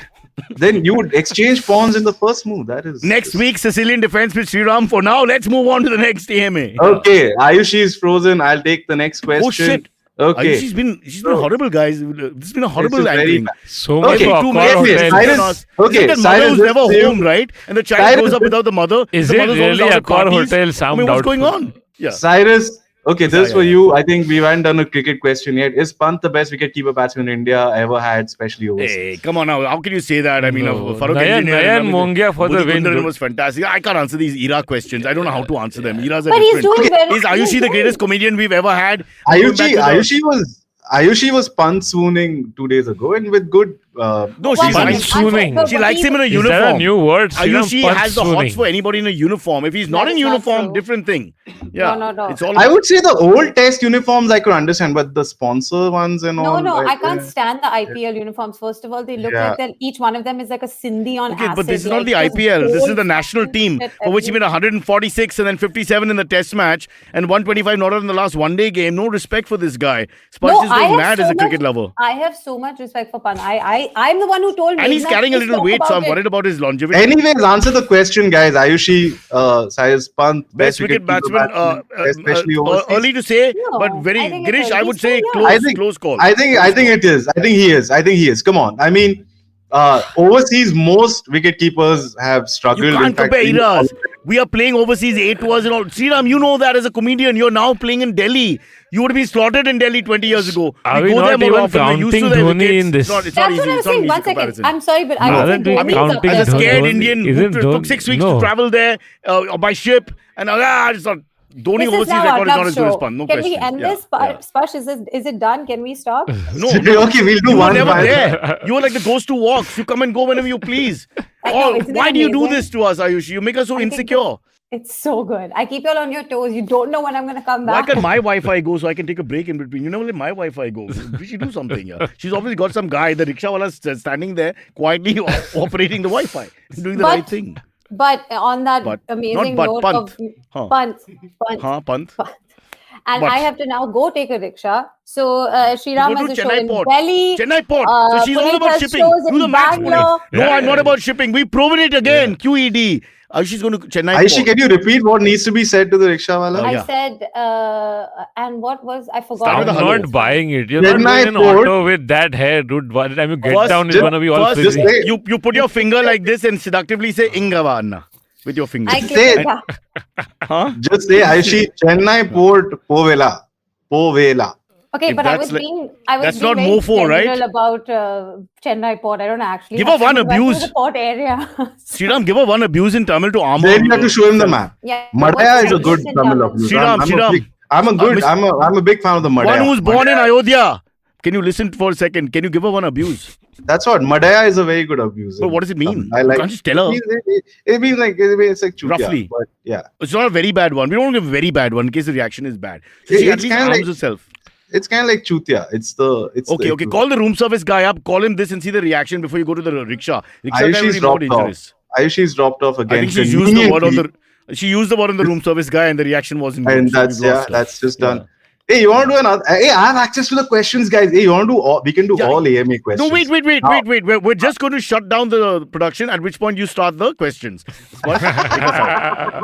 Then you would exchange pawns in the first move. That is Next week, Sicilian defense with Sriram. For now, let's move on to the next AMA. Okay, Ayushi is frozen. I'll take the next question. Oh shit. Okay. She's been horrible, guys. This has been a horrible This is very anchoring. bad. So Okay, much Too for many Accor yes, Hotel. Cyrus- okay, Isn't that mother Cyrus, who's just never say- home, right? And the child Cyrus, grows up without the mother. Is the it mother's always really out at Accor parties. Hotel? I Sound mean, what's going doubtful. on? Yeah. Cyrus, okay, this Yeah, for yeah. you. I think we haven't done a cricket question yet. Is Pant the best wicketkeeper batsman India ever had, especially overseas? Hey, come on now. How can you say that? I mean, No. Farouk Nayan- Engineer and Nayan everything. Mongia for the Budi win, Kundaran dude. was fantastic. I can't answer these era questions. I don't know how to answer them. Eras are But he's different. doing very. Is Ayushi the greatest comedian we've ever had? Ayushi was Pant swooning 2 days ago, and with good. No, Well, she's Pant nice. swooning. She likes him in a Is that a uniform. new word? Ayushi Sriram has the Pant hots for swooning. anybody in a uniform. If he's not That in is not uniform, true. different thing. Yeah, No. it's all. I would say the old test uniforms I could understand, but the sponsor ones and all. No, I can't stand the IPL uniforms. First of all, they look Yeah. like that each one of them is like a Sindhi on Okay, acid. but this is not like the just IPL. This is gold the national team shit for which he made 146 and then 57 in the Test match and 125 not out in the last one-day game. No respect for this guy. Sparsh is I going have mad so as a much- cricket lover. I have so much respect for Pan. I'm the one who told me. And he's carrying a little weight, so I'm worried about his longevity. Anyways, answer the question, guys. Ayushi, Cyrus Pant, Best wicket batsman, especially overseas. early to say, No, but very I think it's Girish. I early. would He's say still young. close call. I think it is. I think he is. Come on. I mean, overseas, most wicket keepers have struggled. You In can't fact, compare in- eras. We are playing overseas 8 tours and all. Sriram, you know that as a comedian. You're now playing in Delhi. You would have been slaughtered in Delhi 20 years ago. Are we we go there not more even often. We're used to counting their Dhoni wickets. in this? It's not That's easy. what I was It's not an saying. easy 1 second. comparison. I'm sorry, but No, I was aren't saying we Dhoni is up counting there. As a Dhoni? scared Indian who Isn't took Dhoni- 6 weeks no. to travel there by ship, and it's not. Dhoni This is overseas now record is not Arnab's as good as show. Pan. No Can question. we end Yeah, this? yeah. Sparsh, is it done? Can we stop? No, Okay, we'll do you were one never final. there. You were like the ghost who walks. You come and go whenever you please. I know, Oh, isn't it why do you do amazing? this to us, Ayushi? You make us so I think insecure. It's so good. I keep you all on your toes. You don't know when I'm going to come Why back. can't my Wi-Fi go so I can take a break in between? You never let my Wi-Fi go. We should do something. Yeah. She's obviously got some guy, the rickshaw wala standing there quietly operating the Wi-Fi, doing the But- right thing. But on that But- amazing not note but, of Huh. punt. Huh, Pant? And But- I have to now go take a rickshaw. So Sriram Go has to a show Chennai in port. Delhi. Chennai port. So she's all Punit about has shipping. shows Do in the maths, Punit. Bangalore. No, Yeah, I'm not yeah. about shipping. We've proven it again. QED. She's going to Chennai Aishi, port. can you repeat what needs to be said to the rickshaw wala? Oh, I yeah. said, and what was, I forgot. Start I'm with a hello. not buying it. You're Chennai not going in an port. auto with that hair, dude. By the time you get First, down, it's just- going to be all First, just frizzy. say- you put your finger like this and seductively say Ingava Anna with your finger. I Say it. Huh? Just say Aishi, Chennai Port, Povela. Povela. Okay, If but I that's was like- being that's being not very mofo, right? general about Chennai port. I don't actually Give have her one to go back to abuse. the port area. Sriram, give her one abuse in Tamil to arm Then you have to show him the map. Yeah, Madaya is a what's good the Tamil Tamil? abuse. Sriram, Sriram. I'm a big fan of the Madaya. One who's born in Madaya- Ayodhya. Can you listen for a second? Can you give her one abuse? That's what Madaya is a very good abuse. But what does it mean? I You like. can't just tell her. It means like it's like chutia, Roughly. but yeah, It's not a very bad one. We don't give a very bad one in case the reaction is bad. So It- she at it's least kinda arms like- herself. it's kind of like chutia. It's Okay, okay. Call the room service guy up. Call him this and see the reaction before you go to the rickshaw. Rickshaw guy will Ayushi's be more dropped off. dangerous. Ayushi's dropped off I think again. she's used the word on the. She used the word on the room service guy, and the reaction wasn't good. and so that's we've yeah, lost her. that's just Yeah. done. Hey, you want to do another? Hey, I have access to the questions, guys. Hey, you want to do all? We can do Yeah. all AMA questions. No, wait. Now- We're just going to shut down the production. At which point you start the questions. Smart? Take us out.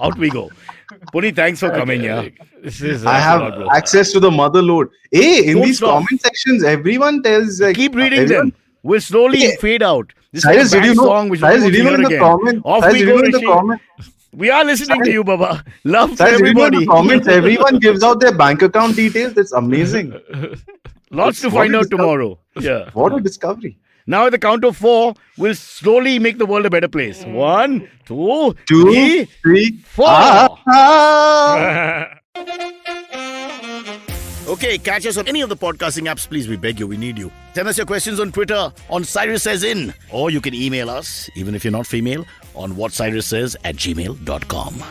Out we go. Punit, thanks for coming. Yeah. This is. I have bro. access to the mother load. Hey, in Don't these stop. comment sections, everyone tells like Keep reading everyone- them. We'll slowly Hey, fade out. This Cyrus, is like a did you bad know? song which Cyrus, we'll did you know hear in the again. comment? Off Cyrus, we did go, you know in the Rishi. comment? We are listening to you, Baba. Love for Cyrus, did you know in everybody. the comments? Everyone gives out their bank account details. It's amazing. Lots to What find a out discovery. tomorrow. Yeah. What a discovery! Now at the count of 4, we'll slowly make the world a better place. 1, 2, 2, 3. 3, 4. 4. Okay, catch us on any of the podcasting apps, please. We beg you, we need you. Send us your questions on Twitter on Cyrus Says In. Or you can email us, even if you're not female, on whatcyrussays@gmail.com.